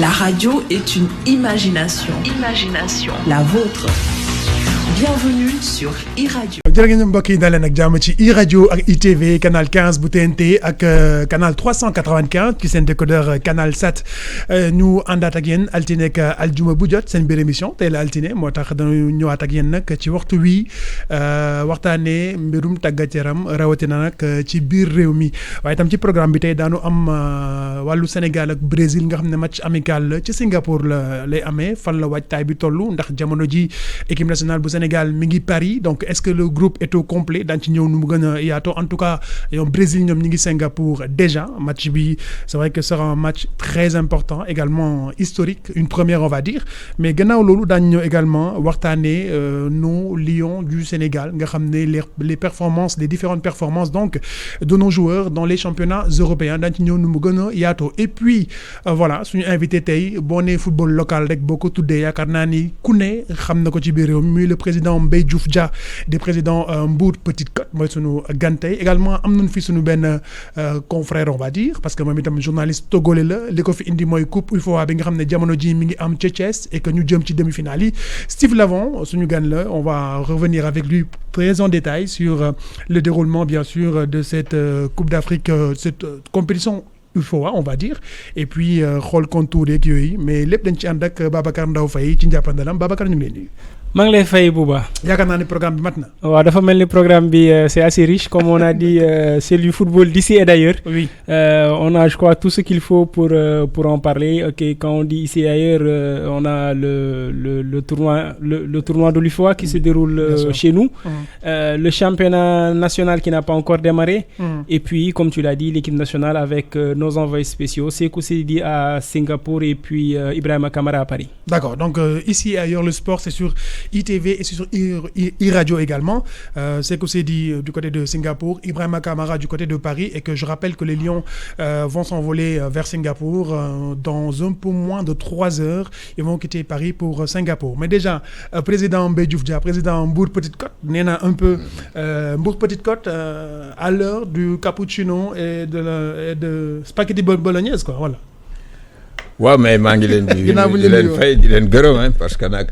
La radio est une imagination. Imagination. La vôtre. Bienvenue sur iRadio. jërë ngeen mbokk yi daleen ak jàmm ci iRadio ak ITV canal 15 bu TNT ak canal 395 ci seen décodeur canal 7 ñu àndaat ak yéen altine ak aljuma bu jot seen biir émission tey la altine moo tax dañu ñëwaat ak yéen nag ci waxtu wi waxtaanee mbirum tàggat yaram rawatina nag ci biir réew mi waaye itam ci programme bi tey daanu am wàllu Sénégal ak Brésil nga xam ne match amical la ci Singapour la lay amee fan la waajtaay bi toll ndax jamono ji équipe nationale bu Sénégal mi ngi Paris donc est-ce que le groupe est au complet daañu ci ñëw nu mu gën a yaatoo en tout cas ñoom Brésil ñoom ñi ngi Singapour déjà match bi c'est vrai que ce sera un match très important également historique une première on va dire mais gannaaw loolu daañu ñëw également waxtaanee nos lions du Sénégal nga xam ne les performances les différentes performances donc de nos joueurs dans les championnats européens daañu ci ñëw nu mu gën a yaatoo et puis voilà suñu invité tey boo nee football local rek boo ko tuddee yaakaar naa ni ku ne xam na ko ci biir réew mi muy le président Mbaye Diouf Dia des présidents Mbour Petite Côte mooy sunu gan tey également am nañu fi sunu benn confrère on va dire parce que moom itam journaliste togolais la li ko fi indi mooy coupe UFOA bi nga xam ne jamono ji mi ngi am ca Thiès et que ñu jëm ci demi-finale yi Steve Lavon suñu gan la on va revenir avec lui très en détail sur le déroulement bien sûr de cette coupe d'Afrique cette compétition UFOA on va dire et puis xool contour yeeg yooyu mais lépp dañ ci ànd ak Babacar Ndaw Faye ci njàppandalam Babacar ñu ngi lay nuyu. maa ngi lay fay Bouba. yaakaar naa ne programme bi mat na. waaw dafa mel ni programme bi c'est assez riche comme on a dit c'est du football d'ici et d'ailleurs. Oui. On a je crois tout ce qu'il faut pour en parler. Ok, quand on dit ici et ailleurs on a le tournoi de l'UFOA qui se déroule chez nous. Le championnat national qui n'a pas encore démarré. Et puis comme tu l'as dit l'équipe nationale avec nos envoyés spéciaux Sékou Seydi à Singapour et puis Ibrahima Kamara à Paris. D'accord, donc ici et ailleurs le sport c'est sur ITV et sur iRadio également. Sékou Seydi du côté de Singapour, Ibrahima Kamara du côté de Paris et que je rappelle que les Lions vont s'envoler vers Singapour dans un peu moins de 3 heures. Ils vont quitter Paris pour Singapour. Mais déjà, président Mbaye Diouf Dia, président Mbour Petite Côte, nee na un peu Mbour Petite Côte à l'heure du cappuccino et de spaghetti bolognaise quoi, voilà. waaw mais maa ngi leen di leen fay di leen gërëm parce que nag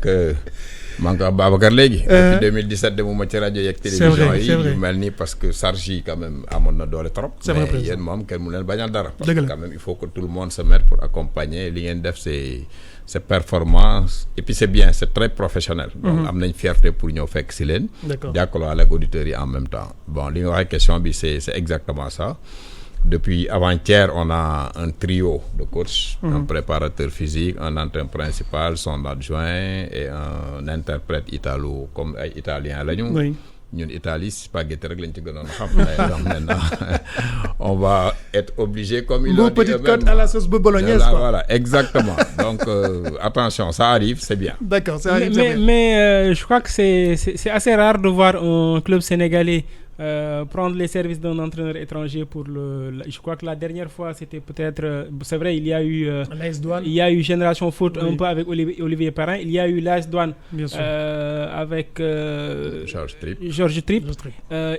maa ngi ko wax Babacar léegi. depuis 2017 demuma ci rajo yeeg télévision yi yu mel nii parce que charge yi quand même amoon na doole trop. c'est vrai mais yéen moom kenn mu leen bañal dara. parce que quand même il faut que tout le monde se mette pour accompagner li ngeen def c'est performance et puis c'est bien c'est très professionnel. donc am nañ fierté pour ñëw fekk si leen. d'accord jàkkaarloo ak auditeurs yi en même temps bon li nga waxee question bi c'est exactement ça. Depuis avant-hier, on a un trio de coachs, un préparateur physique, un entraîneur principal, son adjoint et un interprète comme ay italien la ñu. Oui. ñun Italie spaghetti rek lañ ci gënoon xam. donc maintenant on va être obligé comme il a dit petite côte à la sauce bolognaise quoi. Voilà, exactement. Donc attention, ça arrive, c'est bien. D'accord, ça arrive. Mais je crois que c'est assez rare de voir un club sénégalais prendre les services d'un entraîneur étranger pour je crois que la dernière fois c'était peut-être c'est vrai il y a eu il y a eu Génération Foot un peu avec Olivier Perrin, il y a eu l'AS Douanes avec Georges Tripp.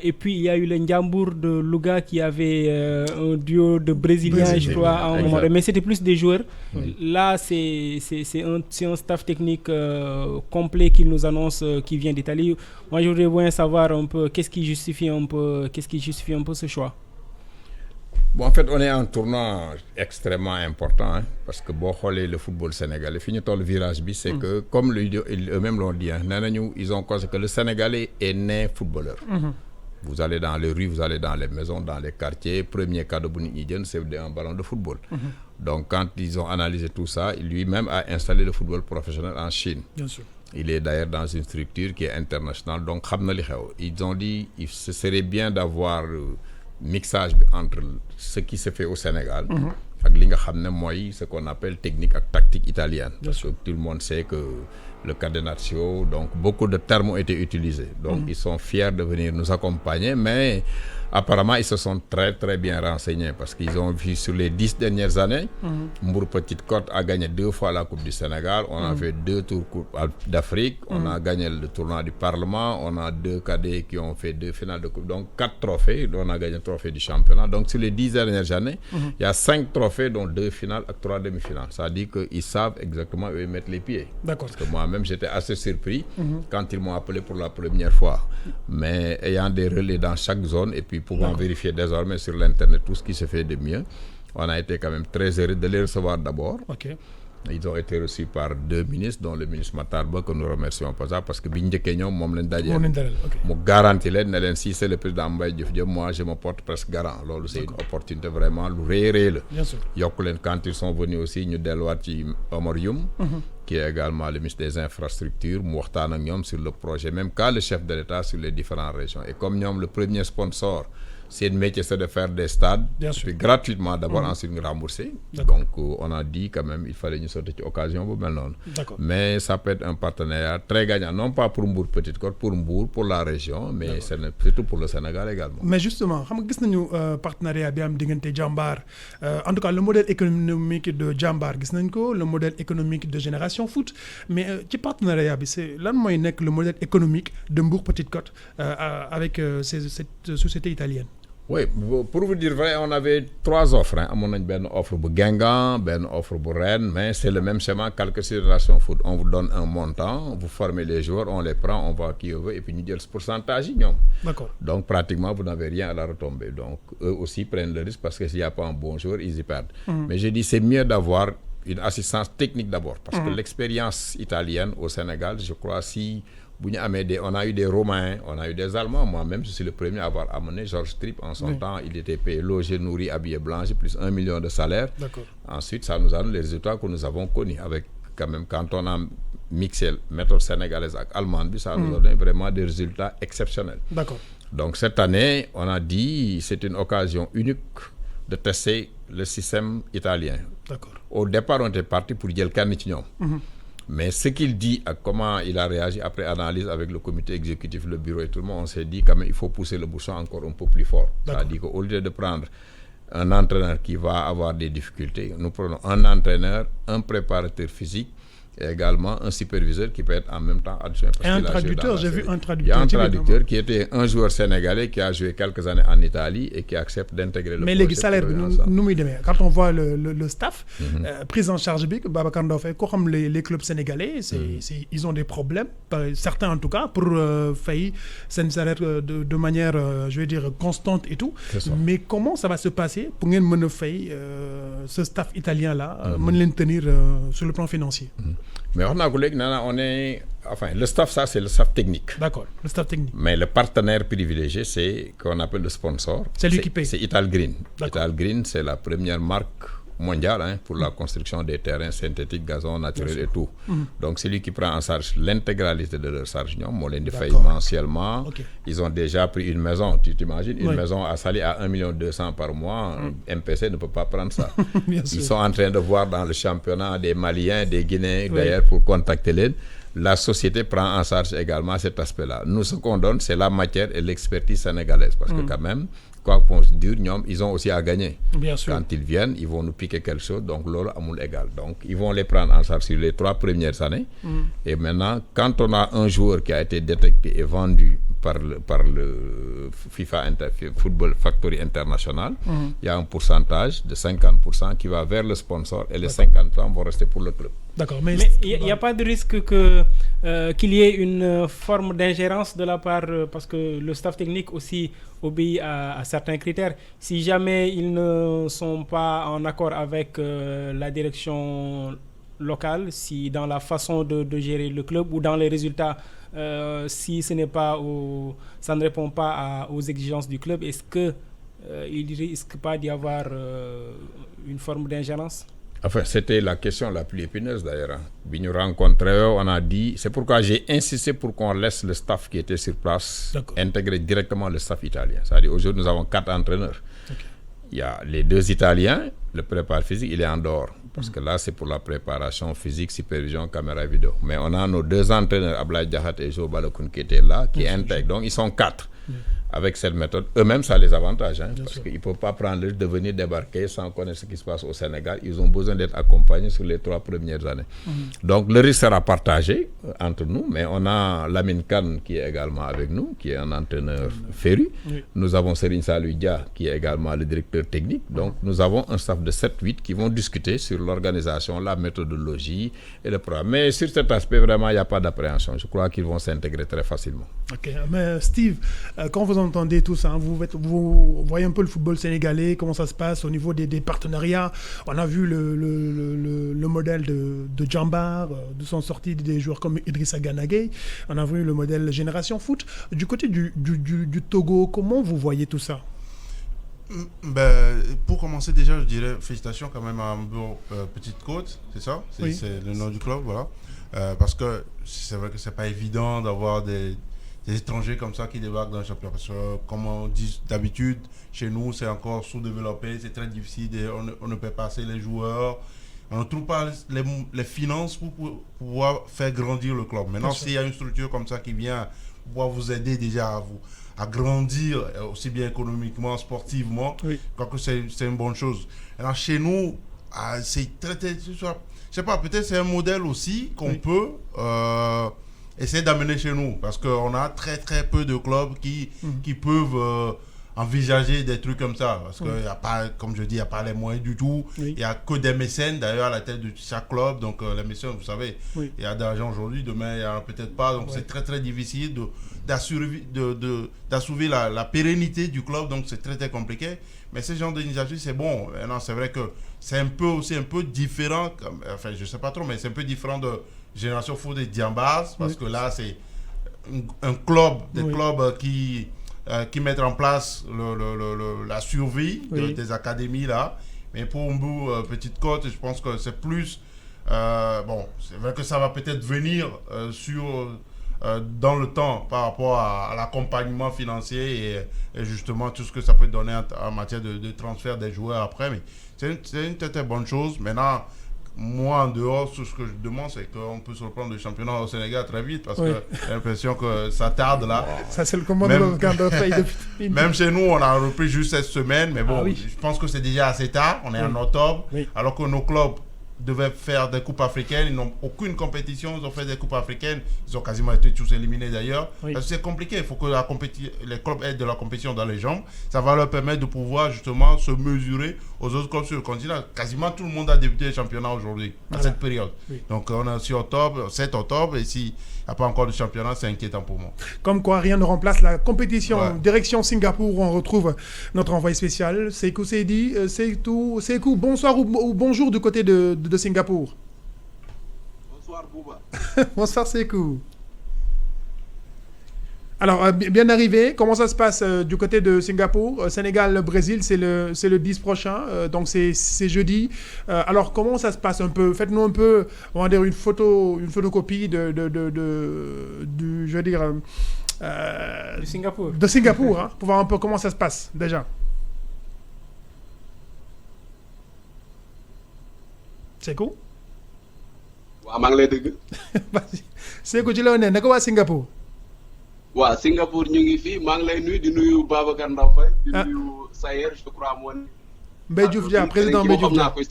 Et puis il y a eu le Ndiambour de Louga qui avait un duo de Brésiliens je crois à un moment mais c'était plus des joueurs. Là c'est un staff technique complet qu'il nous annonce qui vient d'Italie. Moi je voudrais bien savoir un peu qu'est-ce qui justifie un peu ce choix. Bon, en fait, on est en tournoi extrêmement important parce que boo xoolee le football sénégalais fi ñu toll virage bi c'est que comme eux-mêmes l'ont dit nee nañu ils ont constaté que le Sénégalais est né footballeur. Vous allez dans les rues, vous allez dans les maisons, dans les quartiers, premier cadeau bu nit ñi jënd c'est un ballon de football. Donc quand ils ont analysé tout ça, lui-même a installé le football professionnel en Chine. Bien sûr. Il est d'ailleurs dans une structure qui est internationale donc xam na li xew. Ils ont dit ce serait bien d'avoir mixage bi entre ce qui se fait au Sénégal ak li nga xam ne mooy ce qu'on appelle technique ak tactique italienne. Parce que tout le monde sait que le cadenaccio, donc beaucoup de termes ont été utilisés. Donc ils sont fiers de venir nous accompagner, mais apparemment ils se sont très très bien renseignés parce qu'ils ont vu sur les 10 dernières années, Mbour Petite Côte a gagné 2 fois la Coupe du Sénégal, on a fait 2 tours d'Afrique, on a gagné le tournoi du Parlement, on a 2 cadets qui ont fait 2 finales de Coupe, donc 4 trophées, on a gagné le trophée du championnat. Donc sur les 10 dernières années, il y a 5 trophées dont 2 finales et 3 demi-finales. Ça dit qu'ils savent exactement où ils mettent les pieds. D'accord. Parce que moi-même j'étais assez surpris quand ils m'ont appelé pour la première fois. Mais ayant des relais dans chaque zone et puis pouvant vérifier désormais sur l'internet tout ce qui se fait de mieux, on a été quand même très heureux de les recevoir d'abord. Ok. Ils ont été reçus par 2 ministres, dont le ministre Matar Ba, que nous remercions pour ça, parce que biñ njëkkee ñoom moom lañ dajee mu garanti leen ne leen si c'est le président Mbaye Diouf Diop, moi je me porte presque garant. Loolu c'est une opportunité vraiment lu rëy la. Bien sûr. Yokk leen quand ils sont venus aussi ñu delluwaat ci Omar Youm, qui est également le ministre des infrastructures, mu waxtaan ak ñoom sur le projet, même qu'à le chef de l'État sur les différentes régions. Et comme ñoom le premier sponsor, c'est le métier, c'est de faire des stades, puis gratuitement d'abord, ensuite rembourser. Donc on a dit quand même il fallait ñu sauter ci occasion bu mel noonu. Mais ça peut être un partenariat très gagnant, non pas pour Mbour Petite Côte, pour Mbour, pour la région, mais c'est surtout pour le Sénégal également. Mais justement, xam nga gis nañu partenariat bi am diggante Jambar, en tout cas le modèle économique de Jambar gis nañ ko, le modèle économique de Génération Foot, mais ci partenariat bi c'est lan mooy nekk le modèle économique de Mbour Petite Côte avec cette société italienne? Oui, pour vous dire vrai, on avait 3 offres. On a une offre pour Guingamp, une offre pour Rennes, mais c'est le même schéma calque sur Génération Foot. On vous donne un montant, vous formez les joueurs, on les prend, on va qui on veut, et puis nous disons le pourcentage. D'accord. Donc pratiquement, vous n'avez rien à la retomber. Donc eux aussi prennent le risque parce que s'il n'y a pas un bon joueur, ils y perdent. Mais je dis c'est mieux d'avoir une assistance technique d'abord, parce que l'expérience italienne au Sénégal, je crois, si... on a eu des Romains, on a eu des Allemands. Moi-même, je suis le premier à avoir amené Georges Tripp en son temps. Il était payé, logé, nourri, habillé, blanchi, plus 1 million de salaire. Ensuite, ça nous a donné les résultats que nous avons connus. Avec, quand même, quand on a mixé méthode sénégalaise avec allemande, ça nous a donné vraiment des résultats exceptionnels. Donc cette année, on a dit c'est une occasion unique de tester le système italien. Au départ, on était parti pour dire le mais ce qu'il dit, comment il a réagi après analyse avec le comité exécutif, le bureau et tout le monde, on s'est dit quand même il faut pousser le bouchon encore un peu plus fort. C'est-à-dire qu'au lieu de prendre un entraîneur qui va avoir des difficultés, nous prenons un entraîneur, un préparateur physique et également un superviseur qui peut être en même temps adjoint. Et un traducteur, j'ai vu un traducteur. Il y a un traducteur qui était un joueur sénégalais qui a joué quelques années en Italie et qui accepte d'intégrer le projet. Mais les salaires, quand on voit le staff, prise en charge, Babacar Ndaw Faye, comme les clubs sénégalais, ils ont des problèmes, certains en tout cas, pour faire un salaire de manière, je vais dire, constante et tout. Mais comment ça va se passer pour que ce staff italien-là, tenir sur le plan financier? Mais on est, enfin, le staff, ça c'est le staff technique. D'accord, le staff technique. Mais le partenaire privilégié, c'est qu'on appelle le sponsor. C'est lui qui paye. C'est Ital Green. Ital Green, c'est la première marque mondiale pour la construction des terrains synthétiques, gazon naturel et tout. Donc c'est lui qui prend en charge l'intégralité de leur charge. On les fait mensuellement. Ils ont déjà pris une maison, tu t'imagines, une maison à Saly à 1,2 million par mois. MPC ne peut pas prendre ça. Ils sont en train de voir dans le championnat des Maliens, des Guinéens d'ailleurs pour contacter l'aide. La société prend en charge également cet aspect-là. Nous, ce qu'on donne, c'est la matière et l'expertise sénégalaise. Parce que quand même, quoi qu'on se dise, ils ont aussi à gagner. Bien sûr. Quand ils viennent, ils vont nous piquer quelque chose, donc l'or amoul égal. Donc ils vont les prendre en charge sur les 3 premières années. Et maintenant, quand on a un joueur qui a été détecté et vendu par le FIFA Football Factory International, il y a un pourcentage de 50% qui va vers le sponsor et les 50% vont rester pour le club. D'accord, mais il n'y a pas de risque qu'il y ait une forme d'ingérence de la part, parce que le staff technique aussi obéit à certains critères. Si jamais ils ne sont pas en accord avec la direction locale, si dans la façon de gérer le club ou dans les résultats, si ce n'est pas ça ne répond pas aux exigences du club, est-ce qu'il ne risque pas d'y avoir une forme d'ingérence? Enfin, c'était la question la plus épineuse d'ailleurs. Nous rencontrons, on a dit, c'est pourquoi j'ai insisté pour qu'on laisse le staff qui était sur place intégrer directement le staff italien. C'est-à-dire aujourd'hui nous avons 4 entraîneurs. Il y a les 2 Italiens, le préparateur physique, il est en dehors. parce que là, c'est pour la préparation physique, supervision, caméra vidéo. Mais on a nos 2 entraîneurs, Ablaye Diakhat et Jo Balokoun, qui étaient là, qui intègrent. Donc, ils sont 4. Avec cette méthode, eux-mêmes, ça les avantage, parce qu'ils ne peuvent pas prendre le risque de venir débarquer sans connaître ce qui se passe au Sénégal. Ils ont besoin d'être accompagnés sur les 3 premières années. Donc, le risque sera partagé entre nous, mais on a Lamine Kane qui est également avec nous, qui est un entraîneur féru. Nous avons Serigne Salou Dia, qui est également le directeur technique. Donc, nous avons un staff de 7-8 qui vont discuter sur l'organisation, la méthodologie et le programme. Mais sur cet aspect, vraiment, il n'y a pas d'appréhension. Je crois qu'ils vont s'intégrer très facilement. Ok, mais Steve, quand vous entendez tout ça, vous voyez un peu le football sénégalais, comment ça se passe au niveau des partenariats. On a vu le modèle de Djambar, de son sortie des joueurs comme Idrissa Gana Gueye. On a vu le modèle Génération Foot. Du côté du Togo, comment vous voyez tout ça? Pour commencer, déjà, je dirais félicitations quand même à Mbo Petite Côte, c'est ça? C'est le nom du club, voilà. Parce que c'est vrai que c'est pas évident d'avoir des étrangers comme ça qui débarquent dans le championnat. Parce que, comme on dit d'habitude, chez nous, c'est encore sous-développé, c'est très difficile, on ne peut pas passer les joueurs, on ne trouve pas les finances pour pouvoir faire grandir le club. Maintenant, s'il y a une structure comme ça qui vient pouvoir vous aider déjà à grandir, aussi bien économiquement, sportivement, je crois que c'est une bonne chose. Alors, chez nous, c'est très, je sais pas, peut-être c'est un modèle aussi qu'on peut essayer d'amener chez nous, parce qu'on a très très peu de clubs qui peuvent envisager des trucs comme ça, parce qu'il n'y a pas, comme je dis, il n'y a pas les moyens du tout, il n'y a que des mécènes d'ailleurs à la tête de chaque club, donc les mécènes, vous savez, il y a d'argent aujourd'hui, demain il n'y en a peut-être pas, donc c'est très très difficile d'assurer la pérennité du club, donc c'est très très compliqué, mais ce genre d'initiative c'est bon. Maintenant c'est vrai que c'est un peu différent, enfin je ne sais pas trop, mais c'est un peu différent de Génération Foot et Diambars, parce que là c'est un club, des clubs qui mettent en place la survie des académies là. Mais pour Mbu Petite Côte, je pense que c'est plus c'est vrai que ça va peut-être venir dans le temps par rapport à l'accompagnement financier et justement tout ce que ça peut donner en matière de transfert des joueurs après. Mais c'est une très bonne chose. Maintenant, moi, en dehors, tout ce que je demande, c'est qu'on peut se reprendre le championnat au Sénégal très vite, parce que j'ai l'impression que ça tarde là. Ça, c'est le commandement depuis... Même chez nous, on a repris juste cette semaine, mais bon, je pense que c'est déjà assez tard. On est en octobre, alors que nos clubs devaient faire des coupes africaines. Ils n'ont aucune compétition, ils ont fait des coupes africaines. Ils ont quasiment été tous éliminés d'ailleurs. Parce que c'est compliqué, il faut que les clubs aient de la compétition dans les jambes. Ça va leur permettre de pouvoir justement se mesurer aux autres clubs sur le continent. Quasiment tout le monde a débuté le championnat aujourd'hui, à cette période. Donc on est sur 7 octobre, et s'il n'y a pas encore de championnat, c'est inquiétant pour moi. Comme quoi, rien ne remplace la compétition. Direction Singapour, où on retrouve notre envoyé spécial, Sekou Seydi. Sekou, bonsoir ou bonjour du côté de Singapour. Bonsoir Bouba. Bonsoir Sekou. Alors, bien arrivé, comment ça se passe du côté de Singapour? Sénégal-Brésil, c'est le 10 prochain, donc c'est jeudi. Alors, comment ça se passe un peu? Faites-nous un peu, on va dire, une photocopie du je veux dire... de Singapour. De Singapour, hein, pour voir un peu comment ça se passe, déjà. Sekou? waaw maa ngi lay dégg. Sekou ci la ne naka waa Singapour. waaw Singapour ñu ngi fii maa ngi lay nuyu di nuyu Babacar Ndaw Faye. di nuyu Sayer je crois moo ne. Mbaye Diouf Dia président Mbaye Diouf Dia. xam naa ko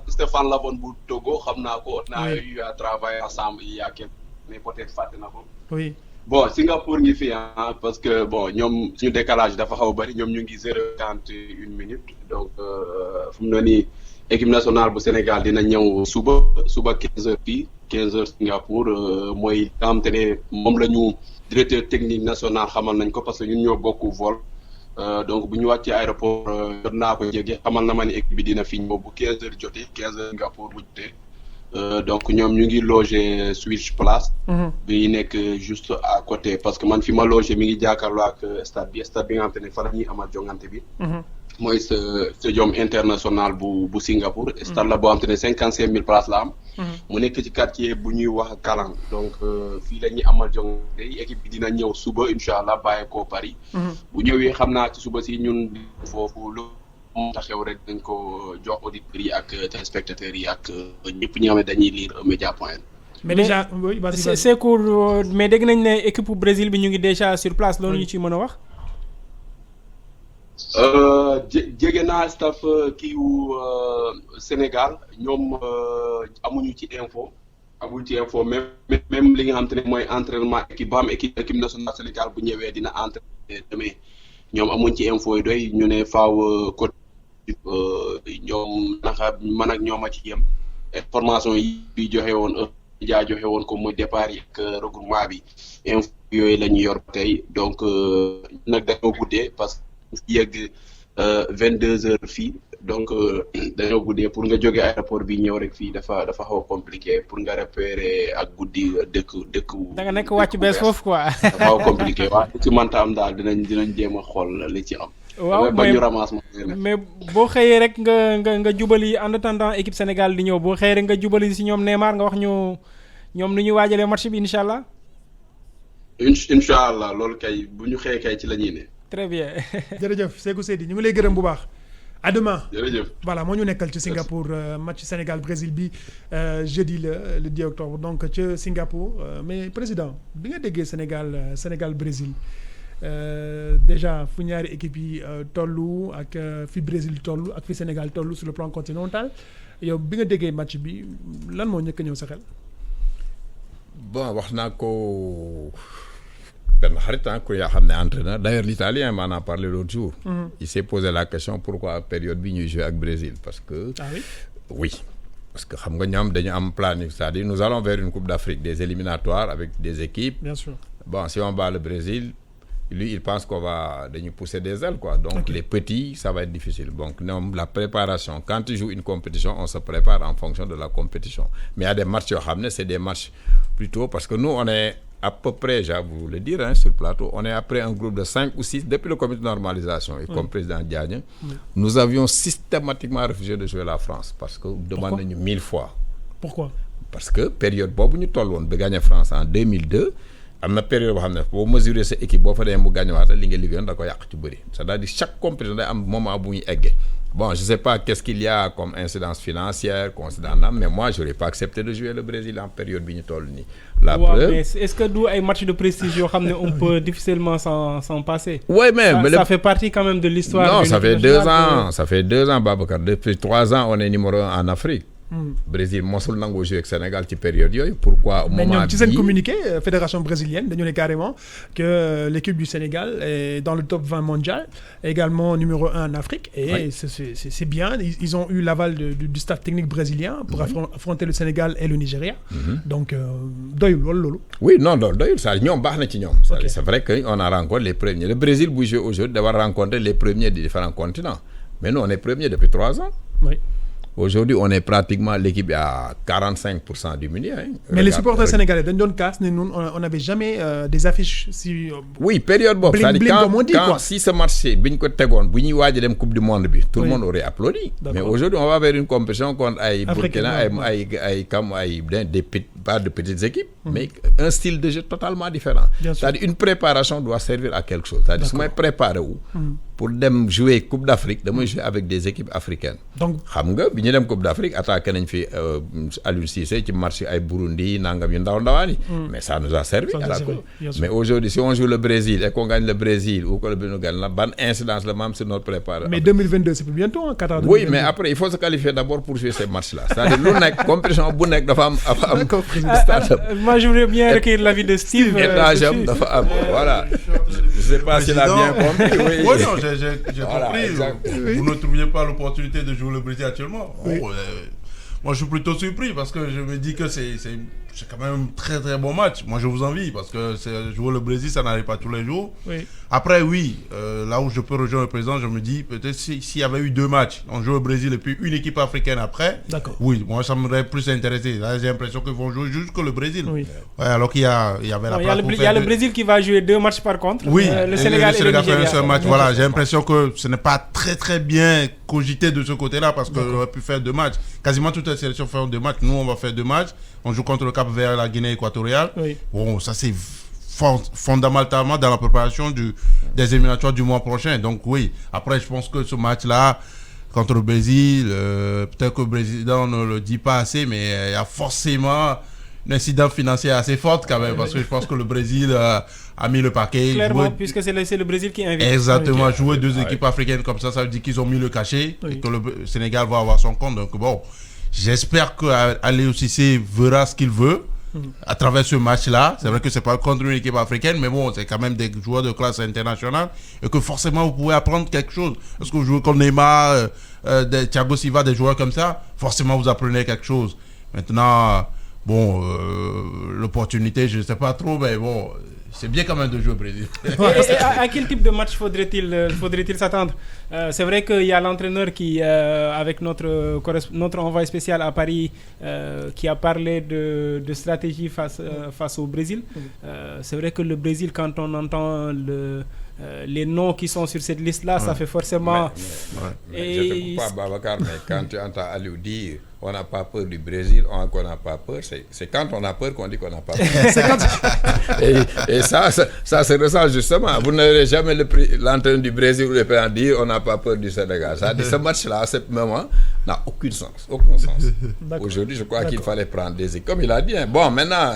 Stéphane Labonne bu Togo xam naa ko. on a eu à travailler ensemble il y a quelques mais peut-être fàtte na ko. oui. bon Singapour ngi fi parce que bon ñoom suñu décalage dafa xaw a bëri ñoom ñu ngi 0:41 minutes donc fu mu ne nii équipe nationale bu Sénégal dina ñëw suba 15h fii 15h Singapour mooy nga xam te ne moom la ñu directeur technique national xamal nañ ko parce que ñun ñoo bokk vol donc bu ñu wàccee aéroport jot naa ko jege xamal na ma ni équipe bi dina fi ñëw bu 15h jotee 15h Singapour bu jotee donc ñoom ñu ngi logé Switch Place. bi nekk juste à côté parce que man fi ma logé mi ngi jàkkaarloo ak stade bi nga xam te ne fa la ñuy amal jongante bi. mooy stadium international bu Singapour. stade la boo xam te ne 55 000 places la am. mu nekk ci quartier bu ñuy wax Kalang donc fii la ñuy amal jongante yi équipe bi dina ñëw suba incha allah bàyyi ko Paris. bu ñëwee xam naa ci suba si ñun foofu le moom tax xew rek dañ ko jox auditeurs yi ak téléspectateurs yi ak ñëpp ñi nga xam ne dañuy lire Mediapart. mais déjà c'est cool mais dégg nañ ne équipe Brésil bi ñu ngi déjà sur place loolu ñu ci mën a wax. jege naa staff kiiwu Sénégal ñoom amuñu ci info même li nga xam te ne mooy entraînement équipe ba am équipe nationale Sénégal bu ñëwee dina entraîner demain ñoom amuñ ci info yi doy ñu ne faaw côté ñoom naka man ak ñoom a ci yem information yi joxe woon joxe woon ko muy départ yi ak regroupement bi info yooyu la ñu yor tey donc nag dañoo guddee parce que yegg 22h fii donc dañoo guddee pour nga jógee aéroport bi ñëw rek fii dafa xaw a compliqué pour nga repérer ak guddi dëkk. da nga nekk wàcc bees foofu quoi. dafa xaw a compliqué waaw li ci mënta am daal dinañ jéem a xool li ci am. waaw mais boo xëyee rek nga jubali en attendant équipe Sénégal di ñëw boo xëyee rek nga jubali si ñoom Neymar nga wax ñu ñoom nu ñu waajalee match bi incha allah. incha allah loolu kay bu ñu xëyee kay ci la ñuy ne. très bien. jërëjëf Sékou Seydi ñu ngi lay gërëm bu baax. à demain. jërëjëf. voilà moo ñu nekkal ci Singapour match Sénégal Brésil bi jeudi le 10 octobre donc ca Singapour mais président bi nga déggee Sénégal Brésil déjà fu ñaari équipe yi tollu ak fi Brésil tollu ak fi Sénégal tollu sur le plan continental yow bi nga déggee match bi lan moo njëkk a ñëw sa xel. bon wax naa ko. Ben xaritan ku yaa xam ne entraîneur d'ailleurs l'italien m'en a parlé l'autre jour. Il s'est posé la question pourquoi période bi ñuy jouer ak Brésil parce que oui parce que xam nga ñoom dañu am planning c'est-à-dire nous allons vers une coupe d'Afrique des éliminatoires avec des équipes. Bien sûr. Bon si on bat le Brésil lui il pense qu'on va dañu pousser des ailes quoi donc les petits ça va être difficile donc ñoom la préparation quand tu joues une compétition on se prépare en fonction de la compétition mais il y a des matchs yoo xam ne c'est des matchs plutôt parce que nous on est à peu près, je vais vous le dire, sur le plateau, on est après un groupe de 5 ou 6, depuis le comité de normalisation, et comme président Diagne, nous avions systématiquement refusé de jouer la France, parce que nous demandons 1000 fois. Pourquoi? Parce que période bobu ñu tolloon ba gagné France en 2002, am na période boo xam ne boo mesurer sa équipe boo fa demee mu gagné waat li nga liggéeyoon da ko yàq ci bëri c'est-à-dire chaque compétition day am moment bu ñuy eggee. Bon, je ne sais pas qu'est-ce qu'il y a comme incidence financière, mais moi, je n'aurais pas accepté de jouer le Brésil en période Bignotolni. La preuve... mais est-ce que d'où un match de prestige, on peut difficilement s'en passer? Oui, mais ça fait partie quand même de l'histoire. Non, ça fait 2 ans. Ça fait 2 ans, Babacar. Depuis 3 ans, on est numéro 1 en Afrique. Brésil mosul nango jouer avec Sénégal ci période yooyu pourquoi au mais moment ñoom ci seen communiqué fédération brésilienne dañu ne carrément que l'équipe du Sénégal est dans le top 20 mondial également numéro 1 en Afrique et c'est bien ils ont eu l'aval du staff technique brésilien pour affronter le Sénégal et le Nigeria donc doyul loolu oui non doyul ça ñoom baax na ci ñoom c'est vrai que on a rencontré les premiers le Brésil bu jouer aujourd'hui d'avoir rencontré les premiers des différents continents mais nous on est premiers depuis 3 ans. Oui. Aujourd'hui, on est pratiquement l'équipe à 45% du milieu. Hein. Mais les supporters sénégalais, dans casse, nous, on n'avait jamais des affiches si. Oui, période bon. Si ce match, Coupe du Monde, tout le monde aurait applaudi. Mais aujourd'hui, on va vers une compétition contre Burkina, pas de petites équipes, mais un style de jeu totalement différent. C'est-à-dire une préparation doit servir à quelque chose. C'est-à-dire si je prépare pour jouer Coupe d'Afrique, de jouer avec des équipes africaines. Donc, ñu dem Coupe d'Afrique attaqué nañ fi Aliou Cissé ci match ay Burundi nangam yu ndaw ndawani mais ça nous a servi à la coupe mais aujourd'hui si on joue le Brésil et qu'on gagne le Brésil ou que le Brésil gagne la bonne incidence le même sur notre préparation. Mais 2022 c'est plus bientôt en Qatar. Oui mais après il faut se qualifier d'abord pour jouer ces matchs là c'est-à-dire lu nekk compétition bu nekk dafa am moi je voudrais bien recueillir l'avis de Steve. Dafa am voilà je sais pas s'il a bien compris. Oui non j'ai compris. Vous ne trouviez pas l'opportunité de jouer le Brésil actuellement. Oui. Moi je suis plutôt surpris parce que je me dis que c'est quand même un très très bon match. Moi je vous envie parce que jouer le Brésil ça n'arrive pas tous les jours. Oui. Après oui, là où je peux rejoindre le président, je me dis peut-être s'il y avait eu 2 matchs, on joue au Brésil et puis une équipe africaine après. D'accord. Oui, moi ça m'aurait plus intéressé. Là j'ai l'impression qu'ils vont jouer juste que le Brésil. Oui. Ouais, alors qu'il y avait la place. Il y a le Brésil qui va jouer 2 matchs par contre. Oui. Le Sénégal et le Nigeria. Un seul match. Voilà, j'ai l'impression que ce n'est pas très très bien cogité de ce côté-là parce qu'on aurait pu faire 2 matchs. Quasiment toutes les sélections font 2 matchs. Nous on va faire 2 matchs. On joue contre le Cap-Vert et la Guinée équatoriale. Oui. Bon, ça c'est fondamentalement dans la préparation des éliminatoires du mois prochain. Donc oui, après je pense que ce match-là, contre le Brésil. Peut-être que le président ne le dit pas assez, mais il y a forcément une incidence financière assez forte quand même, parce que je pense que le Brésil a mis le paquet. Clairement, puisque c'est le Brésil qui invite. Exactement, jouer deux équipes africaines comme ça veut dire qu'ils ont mis le cachet et que le Sénégal va avoir son compte. Donc bon, j'espère qu'Aliou Cissé verra ce qu'il veut à travers ce match-là. C'est vrai que c'est pas contre une équipe africaine, mais bon, c'est quand même des joueurs de classe internationale et que forcément vous pouvez apprendre quelque chose. Parce que vous jouez comme Neymar, Thiago Silva, des joueurs comme ça, forcément vous apprenez quelque chose. Maintenant, bon, l'opportunité, je ne sais pas trop, mais bon, c'est bien quand même de jouer au Brésil. Et à quel type de match faudrait-il s'attendre? C'est vrai qu'il y a l'entraîneur qui, avec notre envoyé spécial à Paris, qui a parlé de stratégie face au Brésil. C'est vrai que le Brésil, quand on entend les noms qui sont sur cette liste-là, ça fait forcément... Mais je ne te coupe pas, Babacar, mais quand tu entends Aliou dire on n'a pas peur du Brésil, qu'on n'a pas peur, c'est quand on a peur qu'on dit qu'on n'a pas peur. et ça se ressent justement. Vous n'aurez jamais l'entraîneur du Brésil ou le président dire on n'a pas peur du Sénégal. Ça dit ce match-là, à ce moment, n'a aucun sens. Aujourd'hui, je crois qu'il fallait prendre des équipes. Comme il a dit, bon, maintenant...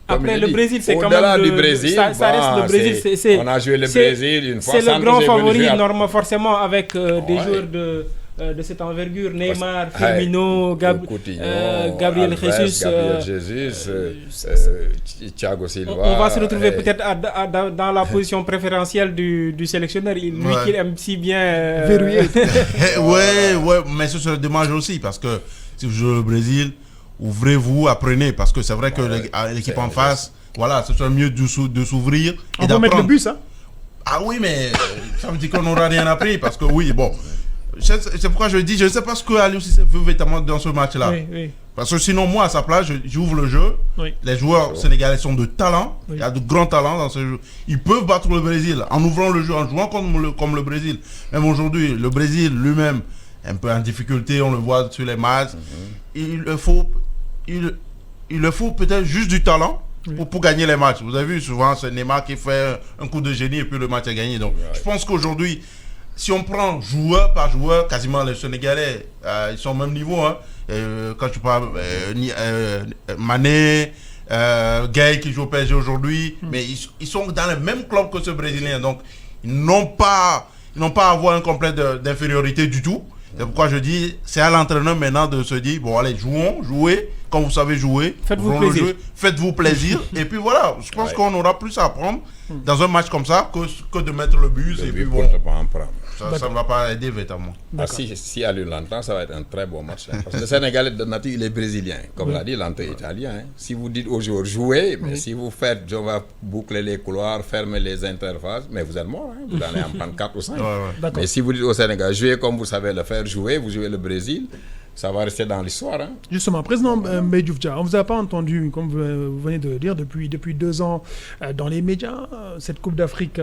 Après, le Brésil, c'est quand même du Brésil, ça reste le Brésil. On a joué le Brésil une fois. C'est le grand favori, normalement, forcément, avec des joueurs de cette envergure, Neymar, Firmino, Gabriel Jesus, Thiago Silva. On va se retrouver peut-être dans la position préférentielle du sélectionneur, lui qui aime si bien verrouiller. ouais, mais ce serait dommage aussi, parce que si vous jouez au Brésil, ouvrez-vous, apprenez, parce que c'est vrai que l'équipe en face, voilà, ce serait mieux de s'ouvrir et d'apprendre. On peut mettre le but, ça? Ah oui, mais ça veut dire qu'on n'aura rien appris, parce que oui, bon, c'est pourquoi je dis, je ne sais pas ce que Aliou Cissé veut véritablement dans ce match-là. Oui. Parce que sinon, moi, à sa place, j'ouvre le jeu. Oui. Les joueurs sénégalais sont de talent. Oui. Il y a de grands talents dans ce jeu. Ils peuvent battre le Brésil en ouvrant le jeu, en jouant comme le Brésil. Même aujourd'hui, le Brésil lui-même, un peu en difficulté, on le voit sur les matchs. Il le faut peut-être juste du talent pour gagner les matchs. Vous avez vu, souvent, c'est Neymar qui fait un coup de génie et puis le match est gagné. Donc, je pense qu'aujourd'hui, si on prend joueur par joueur, quasiment les Sénégalais, ils sont au même niveau. Hein. Quand tu parles Mané, Gay qui joue au PSG aujourd'hui, mais ils sont dans le même club que ce Brésilien. Donc, ils n'ont pas à avoir un complexe d'infériorité du tout. C'est pourquoi je dis, c'est à l'entraîneur maintenant de se dire, bon allez, jouez, quand vous savez jouer, faites-vous plaisir, et puis voilà, je pense qu'on aura plus à apprendre dans un match comme ça que de mettre le but, et puis bon, ça ne va pas aider véritablement. Si Aliou l'entend, ça va être un très bon match, hein, parce que le Sénégalais de nature, il est brésilien, comme l'a dit l'entraîneur italien. Hein. Si vous dites aux joueurs, jouez, mais si vous faites, on va boucler les couloirs, fermer les interfaces, mais vous êtes mort, hein, vous allez en prendre 4 ou 5. Mais si vous dites au Sénégal, jouez comme vous savez le faire, vous jouez le Brésil, ça va rester dans l'histoire. Hein. Justement, président Mbaye Diouf Dia, on ne vous a pas entendu, comme vous venez de le dire, depuis 2 ans dans les médias. Cette Coupe d'Afrique,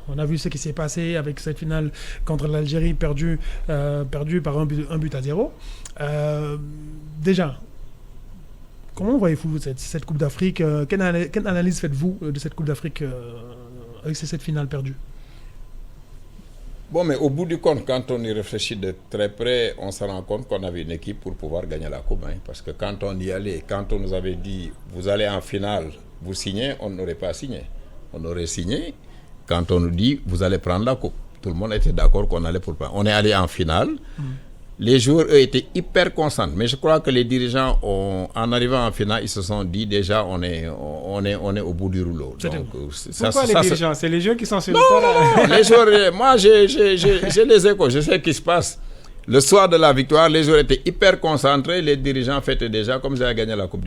on a vu ce qui s'est passé avec cette finale contre l'Algérie perdue par un but à 0. Déjà, comment voyez-vous cette Coupe d'Afrique? Quelle analyse faites-vous de cette Coupe d'Afrique avec cette finale perdue? Bon, mais au bout du compte, quand on y réfléchit de très près, on se rend compte qu'on avait une équipe pour pouvoir gagner la Coupe. Hein, parce que quand on y allait, quand on nous avait dit, vous allez en finale, vous signez, on n'aurait pas signé. On aurait signé quand on nous dit, vous allez prendre la Coupe. Tout le monde était d'accord qu'on allait pour prendre. On est allé en finale. Les joueurs, eux, étaient hyper constants. Mais je crois que les dirigeants, en arrivant en finale, ils se sont dit déjà, on est au bout du rouleau. Pourquoi les dirigeants? C'est les joueurs qui sont sur le terrain. Non, les joueurs, moi, j'ai les échos, je sais ce qui se passe. Le soir de la victoire, les joueurs étaient hyper concentrés, les dirigeants fêtaient déjà comme ils avaient gagné la coupe